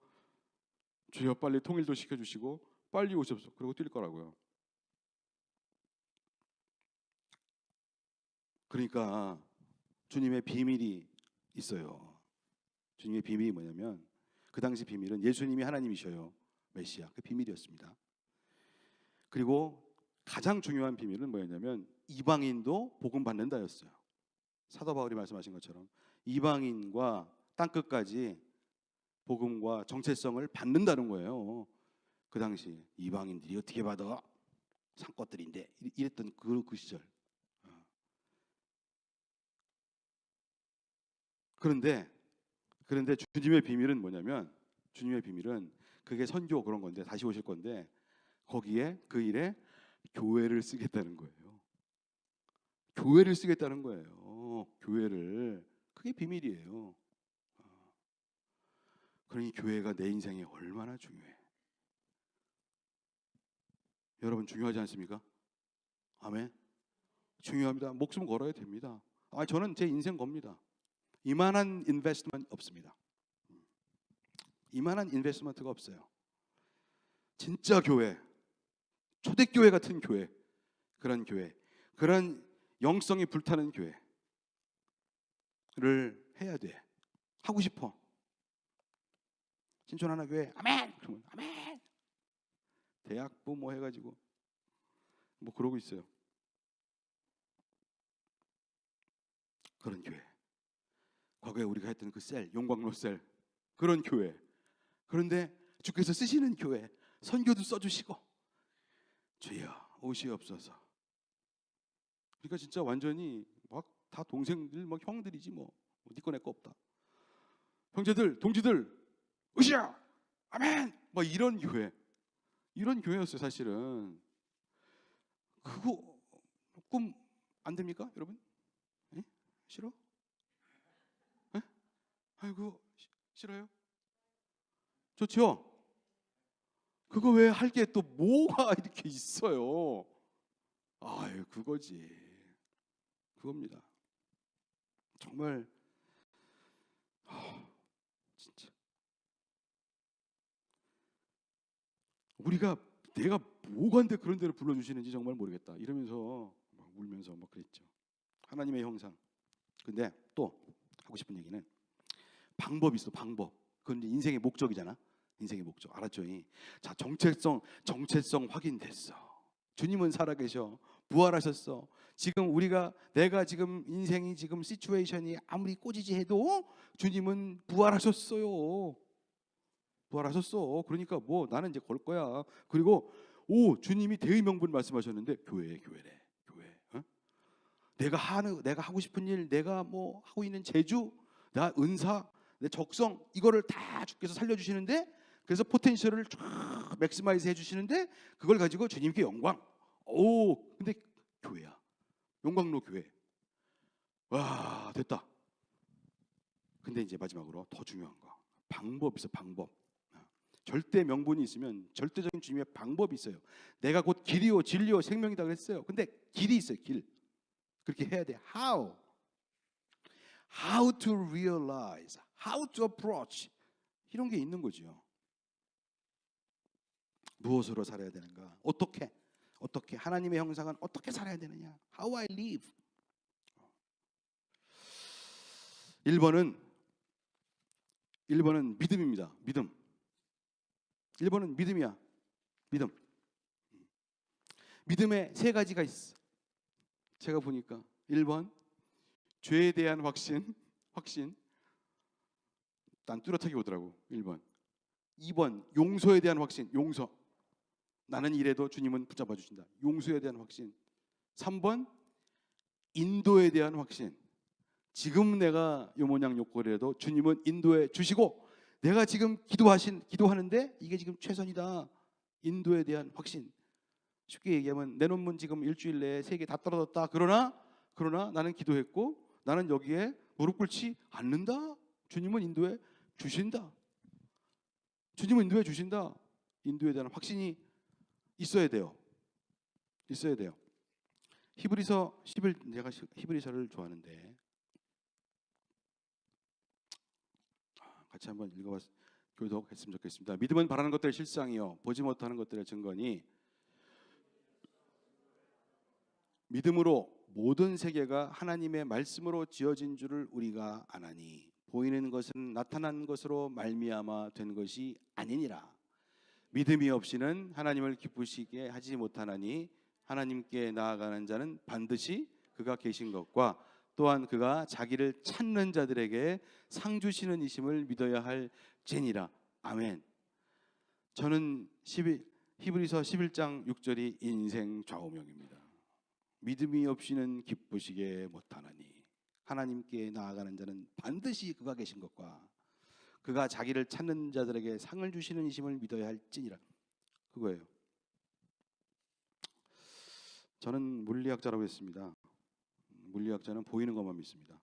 주여 빨리 통일도 시켜주시고 빨리 오시옵소서 그러고 뛸 거라고요. 그러니까 주님의 비밀이 있어요. 주님의 비밀이 뭐냐면 그 당시 비밀은 예수님이 하나님이셔요. 메시아. 그 비밀이었습니다. 그리고 가장 중요한 비밀은 뭐였냐면 이방인도 복음 받는다였어요. 사도 바울이 말씀하신 것처럼 이방인과 땅끝까지 복음과 정체성을 받는다는 거예요. 그 당시 이방인들이 어떻게 받아? 산것들인데 이랬던 그 시절. 그런데 주님의 비밀은 뭐냐면 주님의 비밀은 그게 선교 그런 건데 다시 오실 건데 거기에 그 일에 교회를 쓰겠다는 거예요. 교회를 쓰겠다는 거예요. 교회를. 그게 비밀이에요. 그러니 교회가 내 인생에 얼마나 중요해. 여러분 중요하지 않습니까? 아멘. 중요합니다. 목숨 걸어야 됩니다. 저는 제 인생 겁니다. 이만한 인베스트먼트 없습니다. 이만한 인베스트먼트가 없어요. 진짜 교회, 초대교회 같은 교회, 그런 교회, 그런 영성이 불타는 교회를 해야 돼. 하고 싶어. 신촌 하나 교회 아멘. 그러면 아멘. 대학부 뭐 해가지고 뭐 그러고 있어요. 그런 교회. 과거에 우리가 했던 그 셀, 용광로 셀, 그런 교회. 그런데 주께서 쓰시는 교회, 선교도 써주시고 주여 오시옵소서. 그러니까 진짜 완전히 막 다 동생들, 막 형들이지 뭐. 네 거 내 거 없다. 형제들, 동지들, 으쌰, 아멘. 막 이런 교회, 이런 교회였어요 사실은. 그거 꿈 안 됩니까, 여러분? 에? 싫어? 에? 아이고 싫어요? 좋죠? 그거 왜 할 게 또 뭐가 이렇게 있어요? 아유 그거지. 그겁니다. 정말 진짜 우리가 내가 뭐간데 그런 데를 불러주시는지 정말 모르겠다 이러면서 막 울면서 막 그랬죠. 하나님의 형상. 근데 또 하고 싶은 얘기는 방법이 있어. 방법. 그건 인생의 목적이잖아. 인생의 목적. 알았죠? 자, 정체성 확인됐어. 주님은 살아계셔. 부활하셨어. 지금 내가 지금 인생이 지금 시츄에이션이 아무리 꼬지지 해도 주님은 부활하셨어요. 부활하셨어. 그러니까 뭐 나는 이제 걸 거야. 그리고 오, 주님이 대의 명분 말씀하셨는데 교회래, 교회. 어? 내가 하고 싶은 일, 내가 뭐 하고 있는 재주, 나 은사, 내 적성 이거를 다 주께서 살려주시는데, 그래서 포텐셜을 쫙 맥시마이즈 해주시는데 그걸 가지고 주님께 영광. 오, 근데 교회야, 용광로 교회. 와, 됐다. 근데 이제 마지막으로 더 중요한 거, 방법 있어, 방법. 절대 명분이 있으면 절대적인 주님의 방법이 있어요. 내가 곧 길이요 진리요 생명이다 그랬어요. 근데 길이 있어요, 길. 그렇게 해야 돼. How to realize, how to approach, 이런 게 있는 거죠. 무엇으로 살아야 되는가? 어떻게 하나님의 형상은 어떻게 살아야 되느냐? How I live. 1번은 믿음입니다. 믿음. 1번은 믿음이야. 믿음. 믿음에 세 가지가 있어. 제가 보니까 1번 죄에 대한 확신. 난 뚜렷하게 오더라고. 1번. 2번 용서에 대한 확신. 용서. 나는 이래도 주님은 붙잡아 주신다. 용서에 대한 확신. 3번 인도에 대한 확신. 지금 내가 요 모양 요꼴이라도 주님은 인도해 주시고, 내가 지금 기도하는데 이게 지금 최선이다. 인도에 대한 확신. 쉽게 얘기하면 내 논문 지금 일주일 내에 3개 다 떨어졌다. 그러나 나는 기도했고 나는 여기에 무릎 꿇지 않는다. 주님은 인도해 주신다. 주님은 인도해 주신다. 인도에 대한 확신이 있어야 돼요. 히브리서 11, 내가 히브리서를 좋아하는데 같이 한번 읽어봤 교독했으면 좋겠습니다. 믿음은 바라는 것들의 실상이요 보지 못하는 것들의 증거니, 믿음으로 모든 세계가 하나님의 말씀으로 지어진 줄을 우리가 아나니 보이는 것은 나타난 것으로 말미암아 된 것이 아니니라. 믿음이 없이는 하나님을 기쁘시게 하지 못하나니 하나님께 나아가는 자는 반드시 그가 계신 것과 또한 그가 자기를 찾는 자들에게 상 주시는 이심을 믿어야 할지니라. 아멘. 저는 히브리서 11장 6절이 인생 좌우명입니다. 믿음이 없이는 기쁘시게 못하나니 하나님께 나아가는 자는 반드시 그가 계신 것과 그가 자기를 찾는 자들에게 상을 주시는 이심을 믿어야 할지니라. 그거예요. 저는 물리학자라고 했습니다. 물리학자는 보이는 것만 믿습니다.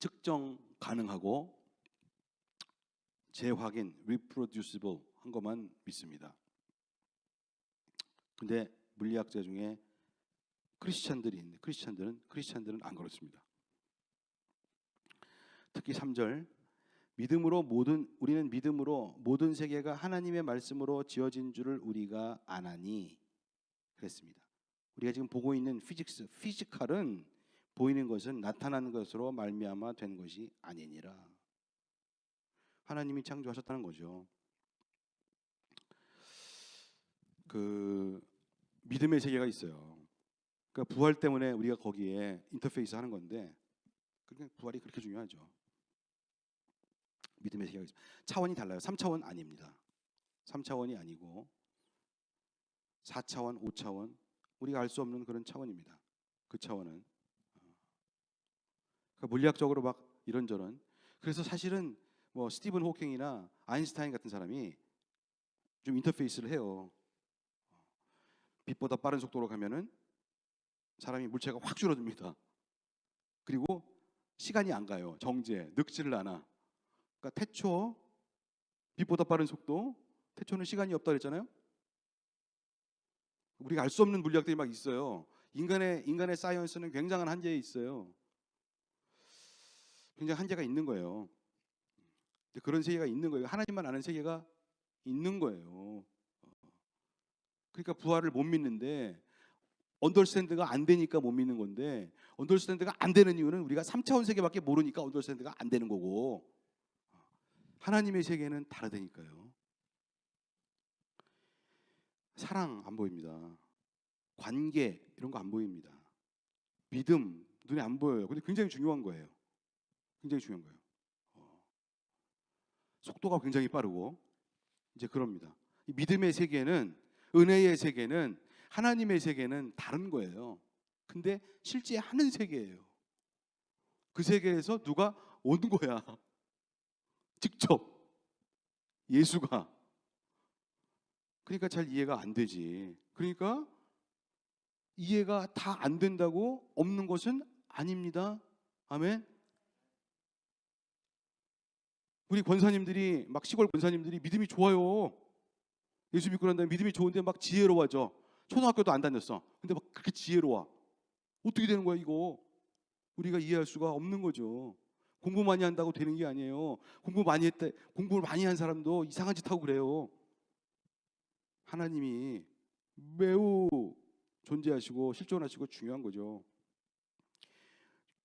측정 가능하고 재확인, reproducible 한 것만 믿습니다. 근데 물리학자 중에 크리스찬들이 있는데 크리스찬들은 안 그렇습니다. 특히 3절, 우리는 믿음으로 모든 세계가 하나님의 말씀으로 지어진 줄을 우리가 아나니 그랬습니다. 우리가 지금 보고 있는 피지컬은 보이는 것은 나타난 것으로 말미암아 된 것이 아니니라. 하나님이 창조하셨다는 거죠. 그 믿음의 세계가 있어요. 그러니까 부활 때문에 우리가 거기에 인터페이스 하는 건데, 그러니까 부활이 그렇게 중요하죠. 믿음의 세계가 있어요. 차원이 달라요. 3차원 아닙니다. 3차원이 아니고 4차원, 5차원, 우리가 알 수 없는 그런 차원입니다. 그 차원은 그러니까 물리학적으로 막 이런저런. 그래서 사실은 뭐 스티븐 호킹이나 아인슈타인 같은 사람이 좀 인터페이스를 해요. 빛보다 빠른 속도로 가면은 사람이 물체가 확 줄어듭니다. 그리고 시간이 안 가요. 정제, 늙지를 않아. 그러니까 태초, 빛보다 빠른 속도, 태초는 시간이 없다 그랬잖아요. 우리가 알 수 없는 물리학들이 막 있어요. 인간의 사이언스는 굉장한 한계에 있어요. 굉장히 한계가 있는 거예요. 그런 세계가 있는 거예요. 하나님만 아는 세계가 있는 거예요. 그러니까 부활을 못 믿는데, 언더스탠드가 안 되니까 못 믿는 건데, 언더스탠드가 안 되는 이유는 우리가 3차원 세계밖에 모르니까 언더스탠드가 안 되는 거고, 하나님의 세계는 다르다니까요. 사랑 안 보입니다. 관계 이런 거 안 보입니다. 믿음 눈에 안 보여요. 근데 굉장히 중요한 거예요. 굉장히 중요한 거예요. 속도가 굉장히 빠르고 이제 그럽니다. 이 믿음의 세계는, 은혜의 세계는, 하나님의 세계는 다른 거예요. 근데 실제 하는 세계예요. 그 세계에서 누가 온 거야. 직접 예수가. 그러니까 잘 이해가 안 되지. 그러니까 이해가 다 안 된다고 없는 것은 아닙니다. 아멘. 우리 권사님들이, 막 시골 권사님들이 믿음이 좋아요. 예수 믿고 난 다음에 믿음이 좋은데 막 지혜로워져. 초등학교도 안 다녔어. 근데 막 그렇게 지혜로워. 어떻게 되는 거야 이거? 우리가 이해할 수가 없는 거죠. 공부 많이 한다고 되는 게 아니에요. 공부를 많이 한 사람도 이상한 짓 하고 그래요. 하나님이 매우 존재하시고 실존하시고 중요한 거죠.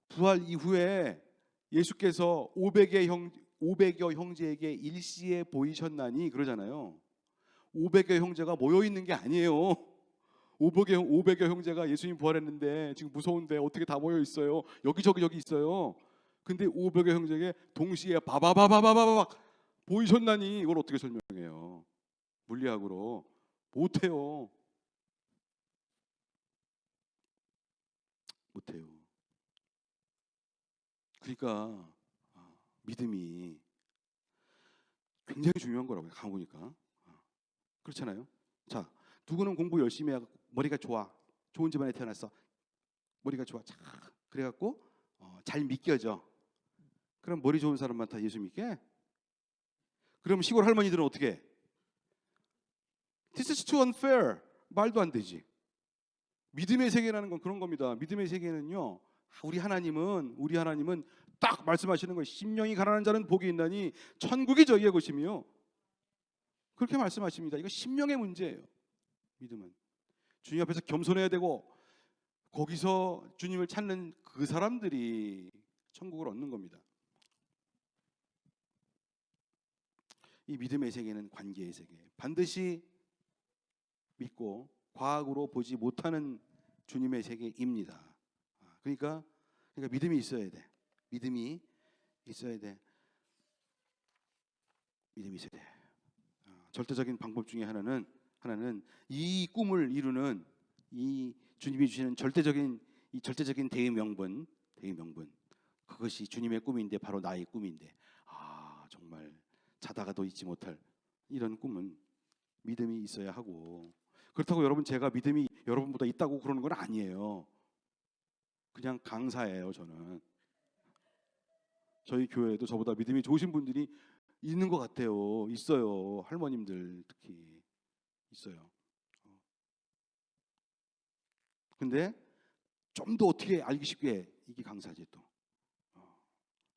부활 이후에 예수께서 500여 형제에게 일시에 보이셨나니 그러잖아요. 500여 형제가 모여 있는 게 아니에요. 500여 형제가 예수님 부활했는데 지금 무서운데 어떻게 다 모여 있어요? 여기저기 여기 있어요. 근데 500여 형제에게 동시에 바바바바바바박 보이셨나니 이걸 어떻게 설명해요? 물리학으로 못해요. 못해요. 그러니까 믿음이 굉장히 중요한 거라고요. 가보니까 그렇잖아요. 자, 누구는 공부 열심히 하고 머리가 좋아, 좋은 집안에 태어났어, 머리가 좋아, 자, 그래갖고 잘 믿겨져. 그럼 머리 좋은 사람만 다 예수 믿게? 그럼 시골 할머니들은 어떻게 해? This is too unfair. 말도 안 되지. 믿음의 세계라는 건 그런 겁니다. 믿음의 세계는요, 우리 하나님은 딱 말씀하시는 거예요. 심령이 가난한 자는 복이 있나니 천국이 저희의 것이며, 그렇게 말씀하십니다. 이거 심령의 문제예요. 믿음은 주님 앞에서 겸손해야 되고, 거기서 주님을 찾는 그 사람들이 천국을 얻는 겁니다. 이 믿음의 세계는 관계의 세계예요. 반드시 믿고 과학으로 보지 못하는 주님의 세계입니다. 그러니까 믿음이 있어야 돼. 믿음이 있어야 돼. 믿음이 있어야 돼. 절대적인 방법 중에 하나는 이 꿈을 이루는 이 주님이 주시는 절대적인 대의 명분, 그것이 주님의 꿈인데 바로 나의 꿈인데, 정말 자다가도 잊지 못할 이런 꿈은 믿음이 있어야 하고, 그렇다고 여러분 제가 믿음이 여러분보다 있다고 그러는 건 아니에요. 그냥 강사예요. 저는 저희 교회에도 저보다 믿음이 좋으신 분들이 있는 것 같아요. 있어요. 할머님들 특히 있어요. 근데 좀 더 어떻게 알기 쉽게 이게 강사지 또.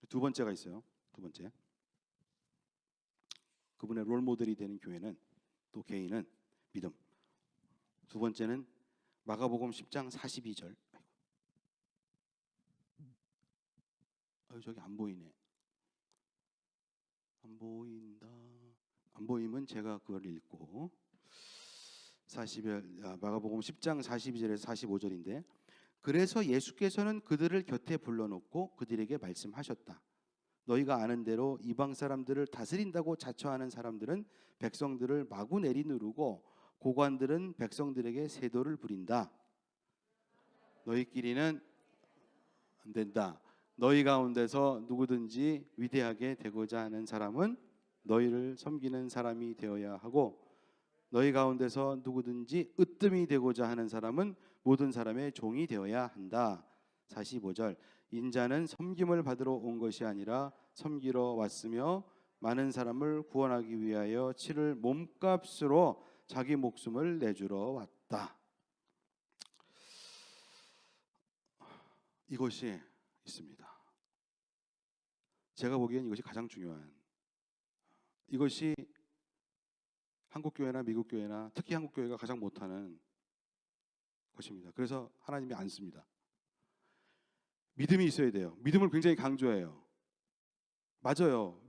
두 번째가 있어요. 두 번째. 그분의 롤 모델이 되는 교회는, 또 개인은 믿음. 두 번째는 마가복음 10장 42절. 저기 안 보이네. 안 보인다. 안 보이면 제가 그걸 읽고. 마가복음 10장 42절에서 45절인데, 그래서 예수께서는 그들을 곁에 불러놓고 그들에게 말씀하셨다. 너희가 아는 대로 이방 사람들을 다스린다고 자처하는 사람들은 백성들을 마구 내리누르고 고관들은 백성들에게 세도를 부린다. 너희끼리는 안 된다. 너희 가운데서 누구든지 위대하게 되고자 하는 사람은 너희를 섬기는 사람이 되어야 하고, 너희 가운데서 누구든지 으뜸이 되고자 하는 사람은 모든 사람의 종이 되어야 한다. 45절. 인자는 섬김을 받으러 온 것이 아니라 섬기러 왔으며 많은 사람을 구원하기 위하여 치를 몸값으로 자기 목숨을 내주러 왔다. 이것이 있습니다. 제가 보기엔 이것이 가장 중요한, 이것이 한국교회나 미국교회나 특히 한국교회가 가장 못하는 것입니다. 그래서 하나님이 안 씁니다. 믿음이 있어야 돼요. 믿음을 굉장히 강조해요. 맞아요.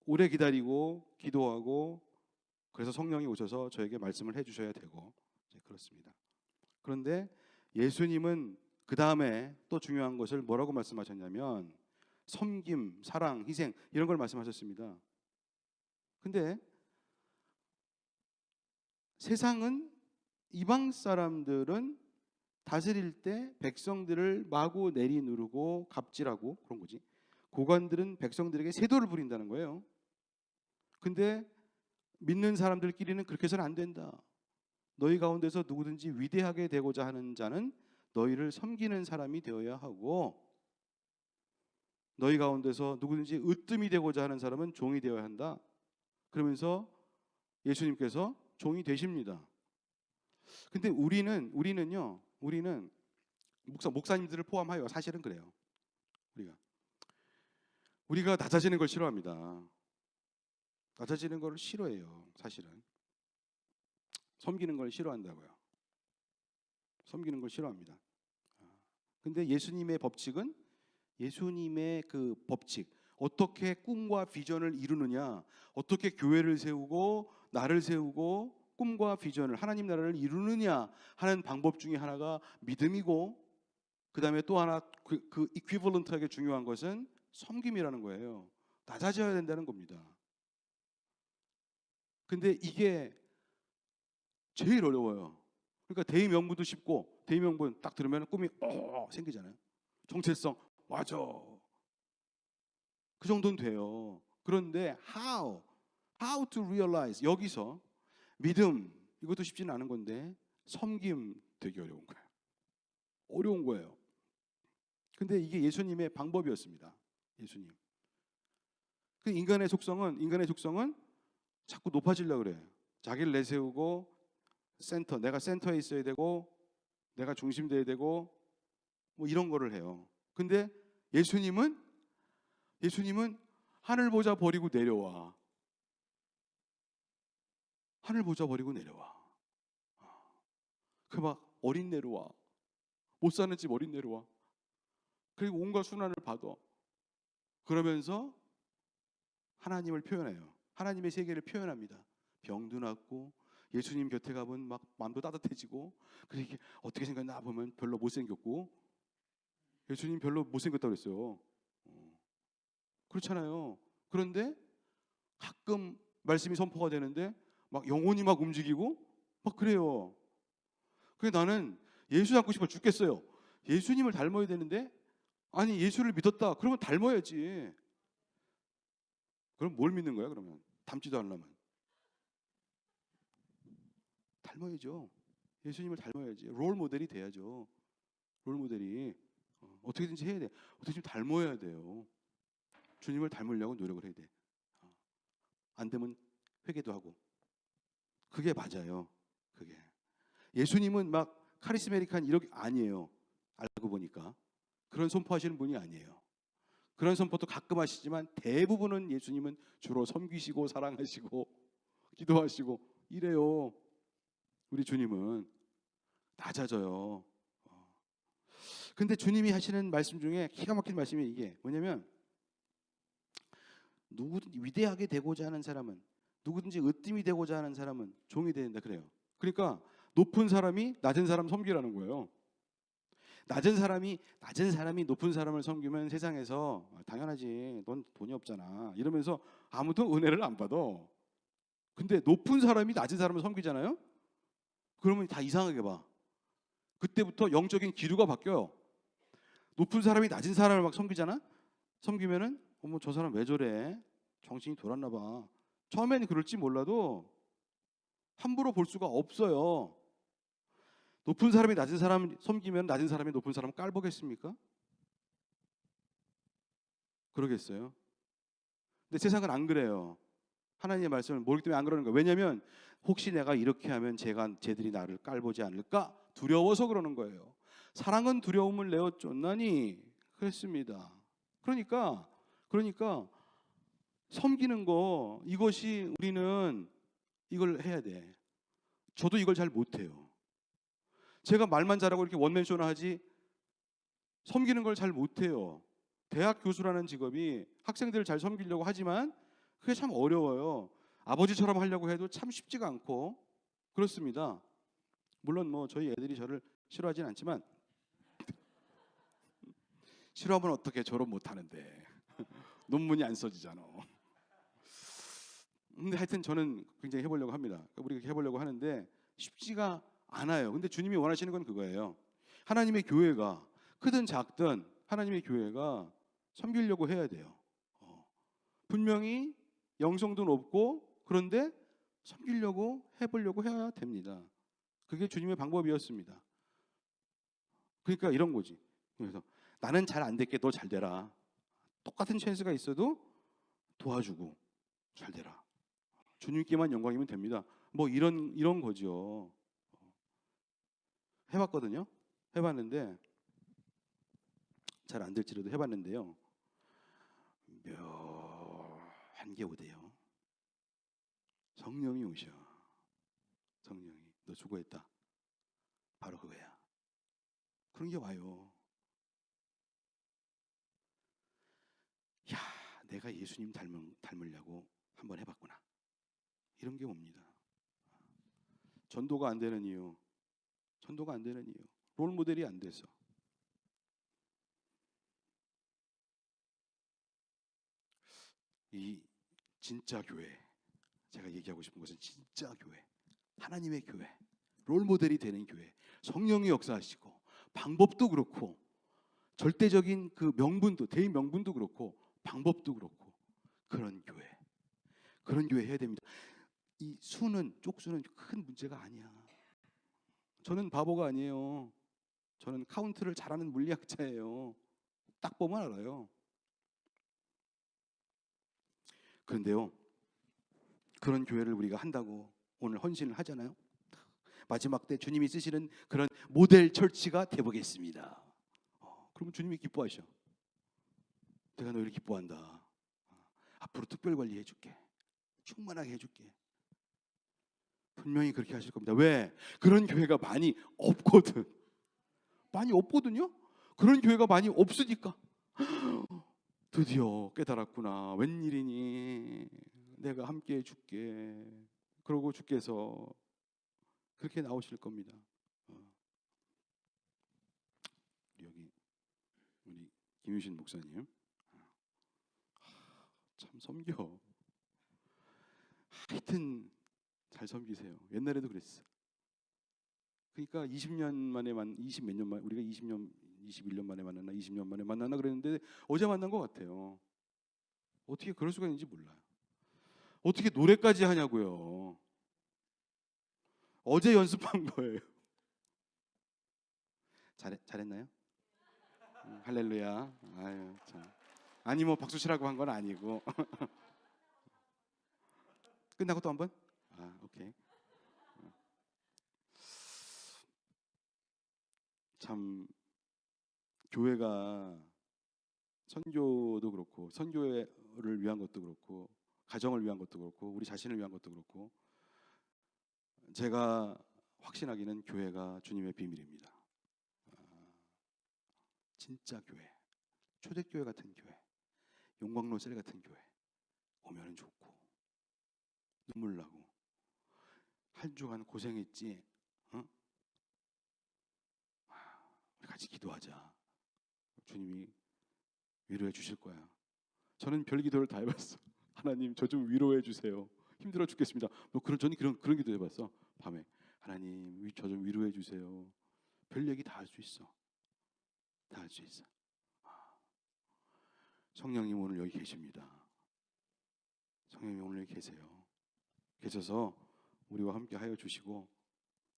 오래 기다리고 기도하고 그래서 성령이 오셔서 저에게 말씀을 해주셔야 되고 그렇습니다. 그런데 예수님은 그 다음에 또 중요한 것을 뭐라고 말씀하셨냐면 섬김, 사랑, 희생 이런 걸 말씀하셨습니다. 근데 세상은 이방 사람들은 다스릴 때 백성들을 마구 내리누르고 갑질하고 그런 거지. 고관들은 백성들에게 세도를 부린다는 거예요. 근데 믿는 사람들끼리는 그렇게 해서는 안 된다. 너희 가운데서 누구든지 위대하게 되고자 하는 자는 너희를 섬기는 사람이 되어야 하고, 너희 가운데서 누구든지 으뜸이 되고자 하는 사람은 종이 되어야 한다. 그러면서 예수님께서 종이 되십니다. 근데 우리는 목사님들을 포함하여 사실은 그래요. 우리가 낮아지는 걸 싫어합니다. 낮아지는 걸 싫어해요. 사실은 섬기는 걸 싫어한다고요. 섬기는 걸 싫어합니다. 근데 예수님의 법칙은, 예수님의 그 법칙, 어떻게 꿈과 비전을 이루느냐, 어떻게 교회를 세우고 나를 세우고 꿈과 비전을, 하나님 나라를 이루느냐 하는 방법 중에 하나가 믿음이고, 그 다음에 또 하나 그 이퀴벌런트하게 중요한 것은 섬김이라는 거예요. 낮아져야 된다는 겁니다. 근데 이게 제일 어려워요. 그러니까 대의명분도 쉽고, 대의명분 딱 들으면 꿈이 생기잖아요. 정체성 맞아, 그 정도는 돼요. 그런데 how to realize, 여기서 믿음, 이것도 쉽지는 않은 건데 섬김 되게 어려운 거예요. 어려운 거예요. 근데 이게 예수님의 방법이었습니다. 예수님. 그 인간의 속성은 자꾸 높아지려고 그래요. 자기를 내세우고 내가 센터에 있어야 되고, 내가 중심돼야 되고, 뭐 이런 거를 해요. 근데 예수님은 하늘 보자 버리고 내려와. 하늘 보자 버리고 내려와. 그 막 어린 내려와. 못 사는 집 어린 내려와. 그리고 온갖 순환을 받아. 그러면서 하나님을 표현해요. 하나님의 세계를 표현합니다. 병도 낫고, 예수님 곁에 가면 막 마음도 따뜻해지고, 그렇게 어떻게 생겼나 보면 별로 못생겼고, 예수님 별로 못생겼다고 그랬어요. 그렇잖아요. 그런데 가끔 말씀이 선포가 되는데 막 영혼이 막 움직이고 막 그래요. 그래서 나는 예수 닮고 싶어 죽겠어요. 예수님을 닮아야 되는데, 아니 예수를 믿었다 그러면 닮아야지. 그럼 뭘 믿는 거야? 그러면 닮지도 않으려면 닮아야죠. 예수님을 닮아야지. 롤 모델이 돼야죠. 롤 모델이 어떻게든지 해야 돼. 어떻게 좀 닮아야 돼요. 주님을 닮으려고 노력을 해야 돼. 안 되면 회개도 하고. 그게 맞아요. 그게 예수님은 막 카리스메릭한 이렇게 아니에요. 알고 보니까 그런 선포하시는 분이 아니에요. 그런 선포도 가끔 하시지만 대부분은 예수님은 주로 섬기시고 사랑하시고 기도하시고 이래요. 우리 주님은 낮아져요. 근데 주님이 하시는 말씀 중에 기가 막힌 말씀이 이게 뭐냐면, 누구든지 위대하게 되고자 하는 사람은, 누구든지 으뜸이 되고자 하는 사람은 종이 된다 그래요. 그러니까 높은 사람이 낮은 사람 섬기라는 거예요. 낮은 사람이 높은 사람을 섬기면 세상에서 당연하지, 넌 돈이 없잖아 이러면서 아무도 은혜를 안 받아. 근데 높은 사람이 낮은 사람을 섬기잖아요. 그러면 다 이상하게 봐. 그때부터 영적인 기류가 바뀌어요. 높은 사람이 낮은 사람을 막 섬기잖아. 섬기면은 어머 저 사람 왜 저래? 정신이 돌았나 봐. 처음에는 그럴지 몰라도 함부로 볼 수가 없어요. 높은 사람이 낮은 사람을 섬기면 낮은 사람이 높은 사람을 깔보겠습니까? 그러겠어요? 근데 세상은 안 그래요. 하나님의 말씀을 모르기 때문에 안 그러는 거예요. 왜냐하면 혹시 내가 이렇게 하면 쟤들이 나를 깔보지 않을까 두려워서 그러는 거예요. 사랑은 두려움을 내어 쫓나니 그랬습니다. 그러니까 섬기는 거, 이것이 우리는 이걸 해야 돼. 저도 이걸 잘 못해요. 제가 말만 잘하고 이렇게 원맨쇼나 하지 섬기는 걸 잘 못해요. 대학 교수라는 직업이 학생들을 잘 섬기려고 하지만 그게 참 어려워요. 아버지처럼 하려고 해도 참 쉽지가 않고 그렇습니다. 물론 뭐 저희 애들이 저를 싫어하진 않지만, 싫어하면 어떻게 졸업 못하는데 논문이 안 써지잖아. 근데 하여튼 저는 굉장히 해보려고 합니다. 우리가 해보려고 하는데 쉽지가 않아요. 근데 주님이 원하시는 건 그거예요. 하나님의 교회가 크든 작든 하나님의 교회가 섬기려고 해야 돼요. 분명히 영성도 높고 그런데 섬기려고 해보려고 해야 됩니다. 그게 주님의 방법이었습니다. 그러니까 이런 거지. 그래서 나는 잘 안 될게 너 잘 되라. 똑같은 찬스가 있어도 도와주고 잘 되라. 주님께만 영광이면 됩니다. 뭐 이런 거죠. 해봤거든요. 해봤는데 잘 안 될지라도 해봤는데요. 묘한 게 오대요. 성령이 오셔. 성령이 너 수고했다. 바로 그거야. 그런 게 와요. 야, 내가 예수님 닮으려고 한번 해봤구나. 이런 게 옵니다. 전도가 안 되는 이유. 전도가 안 되는 이유. 롤 모델이 안 돼서. 이 진짜 교회. 제가 얘기하고 싶은 것은 진짜 교회. 하나님의 교회. 롤 모델이 되는 교회. 성령이 역사하시고 방법도 그렇고 절대적인 그 명분도 대의 명분도 그렇고 방법도 그렇고 그런 교회 해야 됩니다. 이 쪽수는 큰 문제가 아니야. 저는 바보가 아니에요. 저는 카운트를 잘하는 물리학자예요. 딱 보면 알아요. 그런데요, 그런 교회를 우리가 한다고 오늘 헌신을 하잖아요. 마지막 때 주님이 쓰시는 그런 모델 철치가 되보겠습니다. 그러면 주님이 기뻐하셔. 내가 너희를 기뻐한다. 앞으로 특별 관리해 줄게. 충만하게 해줄게. 분명히 그렇게 하실 겁니다. 왜? 그런 교회가 많이 없거든. 많이 없거든요. 그런 교회가 많이 없으니까 드디어 깨달았구나. 웬일이니? 내가 함께 해줄게. 그러고 주께서 그렇게 나오실 겁니다. 여기 우리 김유신 목사님 참 섬겨. 하여튼 잘 섬기세요. 옛날에도 그랬어. 그러니까 20년 만에 20 몇 년 만에 우리가 20년 21년 만에 만났나 20년 만에 만났나 그랬는데 어제 만난 것 같아요. 어떻게 그럴 수가 있는지 몰라요. 어떻게 노래까지 하냐고요. 어제 연습한 거예요. 잘했나요? 할렐루야. 아유 참. 아니 뭐 박수 치라고 한 건 아니고. 끝나고 또 한 번? 오케이. 참 교회가 선교도 그렇고 선교를 위한 것도 그렇고 가정을 위한 것도 그렇고 우리 자신을 위한 것도 그렇고 제가 확신하기는 교회가 주님의 비밀입니다. 진짜 교회, 초대교회 같은 교회, 용광로 셀 같은 교회 오면은 좋고 눈물 나고 한 주간 고생했지. 같이 기도하자. 주님이 위로해 주실 거야. 저는 별 기도를 다 해봤어. 하나님 저 좀 위로해 주세요. 힘들어 죽겠습니다. 저는 그런 기도 해봤어. 밤에 하나님 저 좀 위로해 주세요. 별 얘기 다 할 수 있어. 다 할 수 있어. 성령님 오늘 여기 계십니다. 성령님 오늘 여기 계세요. 계셔서 우리와 함께 하여 주시고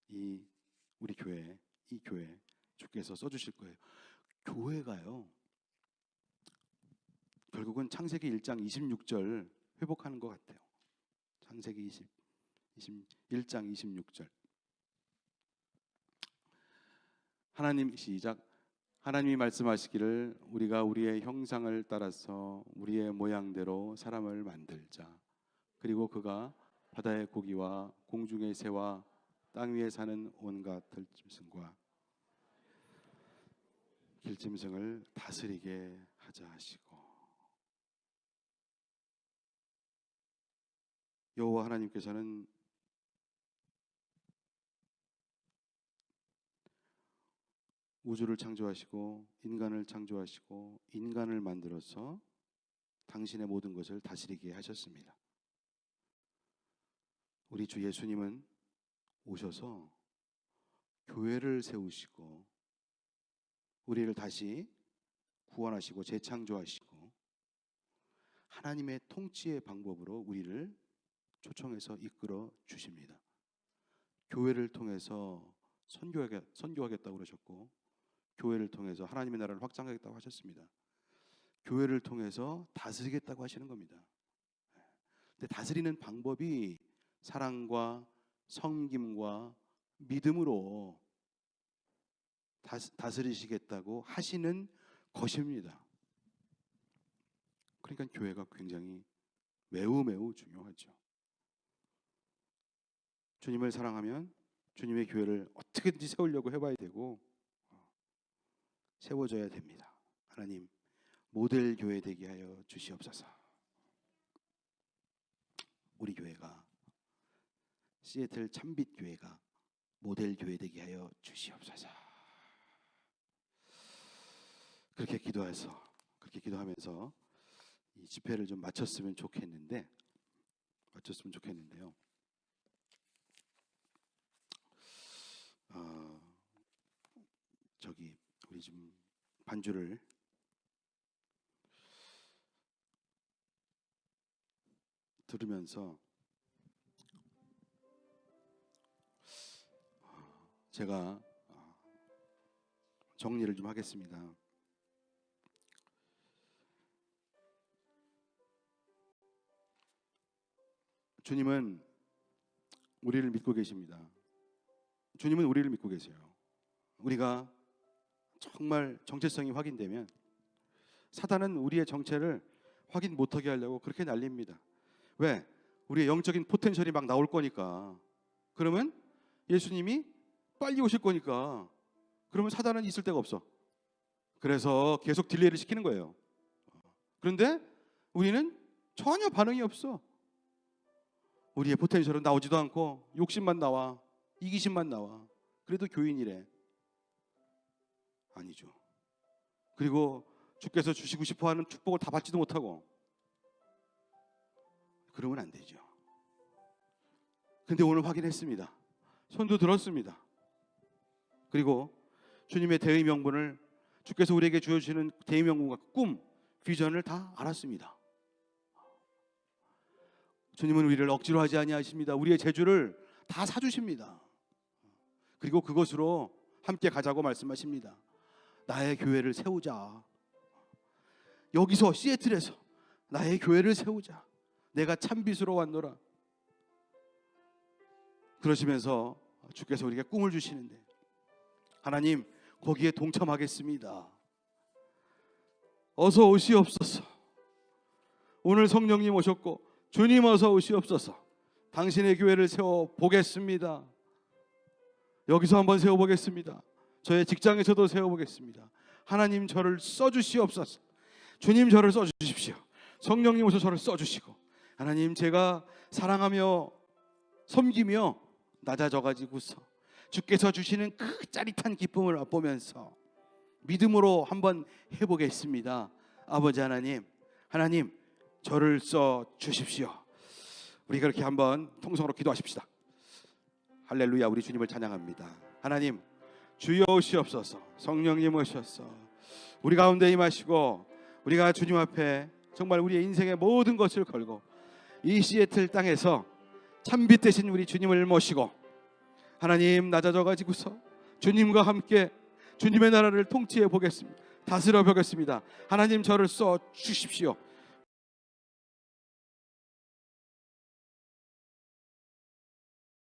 우리 교회 이 교회 주께서 써주실 거예요. 교회가요. 결국은 창세기 1장 26절 회복하는 것 같아요. 창세기 1장 26절. 하나님 시작. 하나님이 말씀하시기를 우리가 우리의 형상을 따라서 우리의 모양대로 사람을 만들자. 그리고 그가 바다의 고기와 공중의 새와 땅 위에 사는 온갖 들짐승과 길짐승을 다스리게 하자 하시고 여호와 하나님께서는 우주를 창조하시고 인간을 창조하시고 인간을 만들어서 당신의 모든 것을 다스리게 하셨습니다. 우리 주 예수님은 오셔서 교회를 세우시고 우리를 다시 구원하시고 재창조하시고 하나님의 통치의 방법으로 우리를 초청해서 이끌어 주십니다. 교회를 통해서 선교하겠다고 그러셨고, 교회를 통해서 하나님의 나라를 확장하겠다고 하셨습니다. 교회를 통해서 다스리겠다고 하시는 겁니다. 근데 다스리는 방법이 사랑과 섬김과 믿음으로 다스리시겠다고 하시는 것입니다. 그러니까 교회가 굉장히 매우 중요하죠. 주님을 사랑하면 주님의 교회를 어떻게든지 세우려고 해봐야 되고 세워져야 됩니다. 하나님, 모델 교회 되게 하여 주시옵소서. 우리 교회가, 시애틀 참빛 교회가 모델 교회 되게 하여 주시옵소서. 그렇게 기도하면서 이 집회를 좀 마쳤으면 좋겠는데요. 우리 좀 반주를 들으면서 제가 정리를 좀 하겠습니다. 주님은 우리를 믿고 계십니다. 주님은 우리를 믿고 계세요. 우리가 정말 정체성이 확인되면 사단은 우리의 정체를 확인 못하게 하려고 그렇게 날립니다. 왜? 우리의 영적인 포텐셜이 막 나올 거니까. 그러면 예수님이 빨리 오실 거니까. 그러면 사단은 있을 데가 없어. 그래서 계속 딜레이를 시키는 거예요. 그런데 우리는 전혀 반응이 없어. 우리의 포텐셜은 나오지도 않고 욕심만 나와, 이기심만 나와. 그래도 교인이래. 아니죠. 그리고 주께서 주시고 싶어하는 축복을 다 받지도 못하고 그러면 안 되죠. 근데 오늘 확인했습니다. 손도 들었습니다. 그리고 주님의 대의 명분을, 주께서 우리에게 주어주시는 대의 명분과 꿈, 비전을 다 알았습니다. 주님은 우리를 억지로 하지 아니하십니다. 우리의 재주를 다 사주십니다. 그리고 그것으로 함께 가자고 말씀하십니다. 나의 교회를 세우자. 여기서 시애틀에서 나의 교회를 세우자. 내가 참빛으로 왔노라. 그러시면서 주께서 우리에게 꿈을 주시는데, 하나님, 거기에 동참하겠습니다. 어서 오시옵소서. 오늘 성령님 오셨고 주님 어서 오시옵소서. 당신의 교회를 세워보겠습니다. 여기서 한번 세워보겠습니다. 저의 직장에서도 세워보겠습니다. 하나님, 저를 써주시옵소서. 주님, 저를 써주십시오. 성령님 오셔서 저를 써주시고, 하나님, 제가 사랑하며 섬기며 낮아져가지고서 주께서 주시는 그 짜릿한 기쁨을 맛보면서 믿음으로 한번 해보겠습니다. 아버지 하나님, 하나님, 저를 써주십시오. 우리가 그렇게 한번 통성으로 기도하십시다. 할렐루야. 우리 주님을 찬양합니다. 하나님, 주여 오시옵소서. 성령님 오셔서 우리 가운데 임하시고, 우리가 주님 앞에 정말 우리의 인생의 모든 것을 걸고 이 시애틀 땅에서 참빛 되신 우리 주님을 모시고 하나님, 낮아져 가지고서 주님과 함께 주님의 나라를 통치해 보겠습니다. 다스려 보겠습니다. 하나님, 저를 써 주십시오.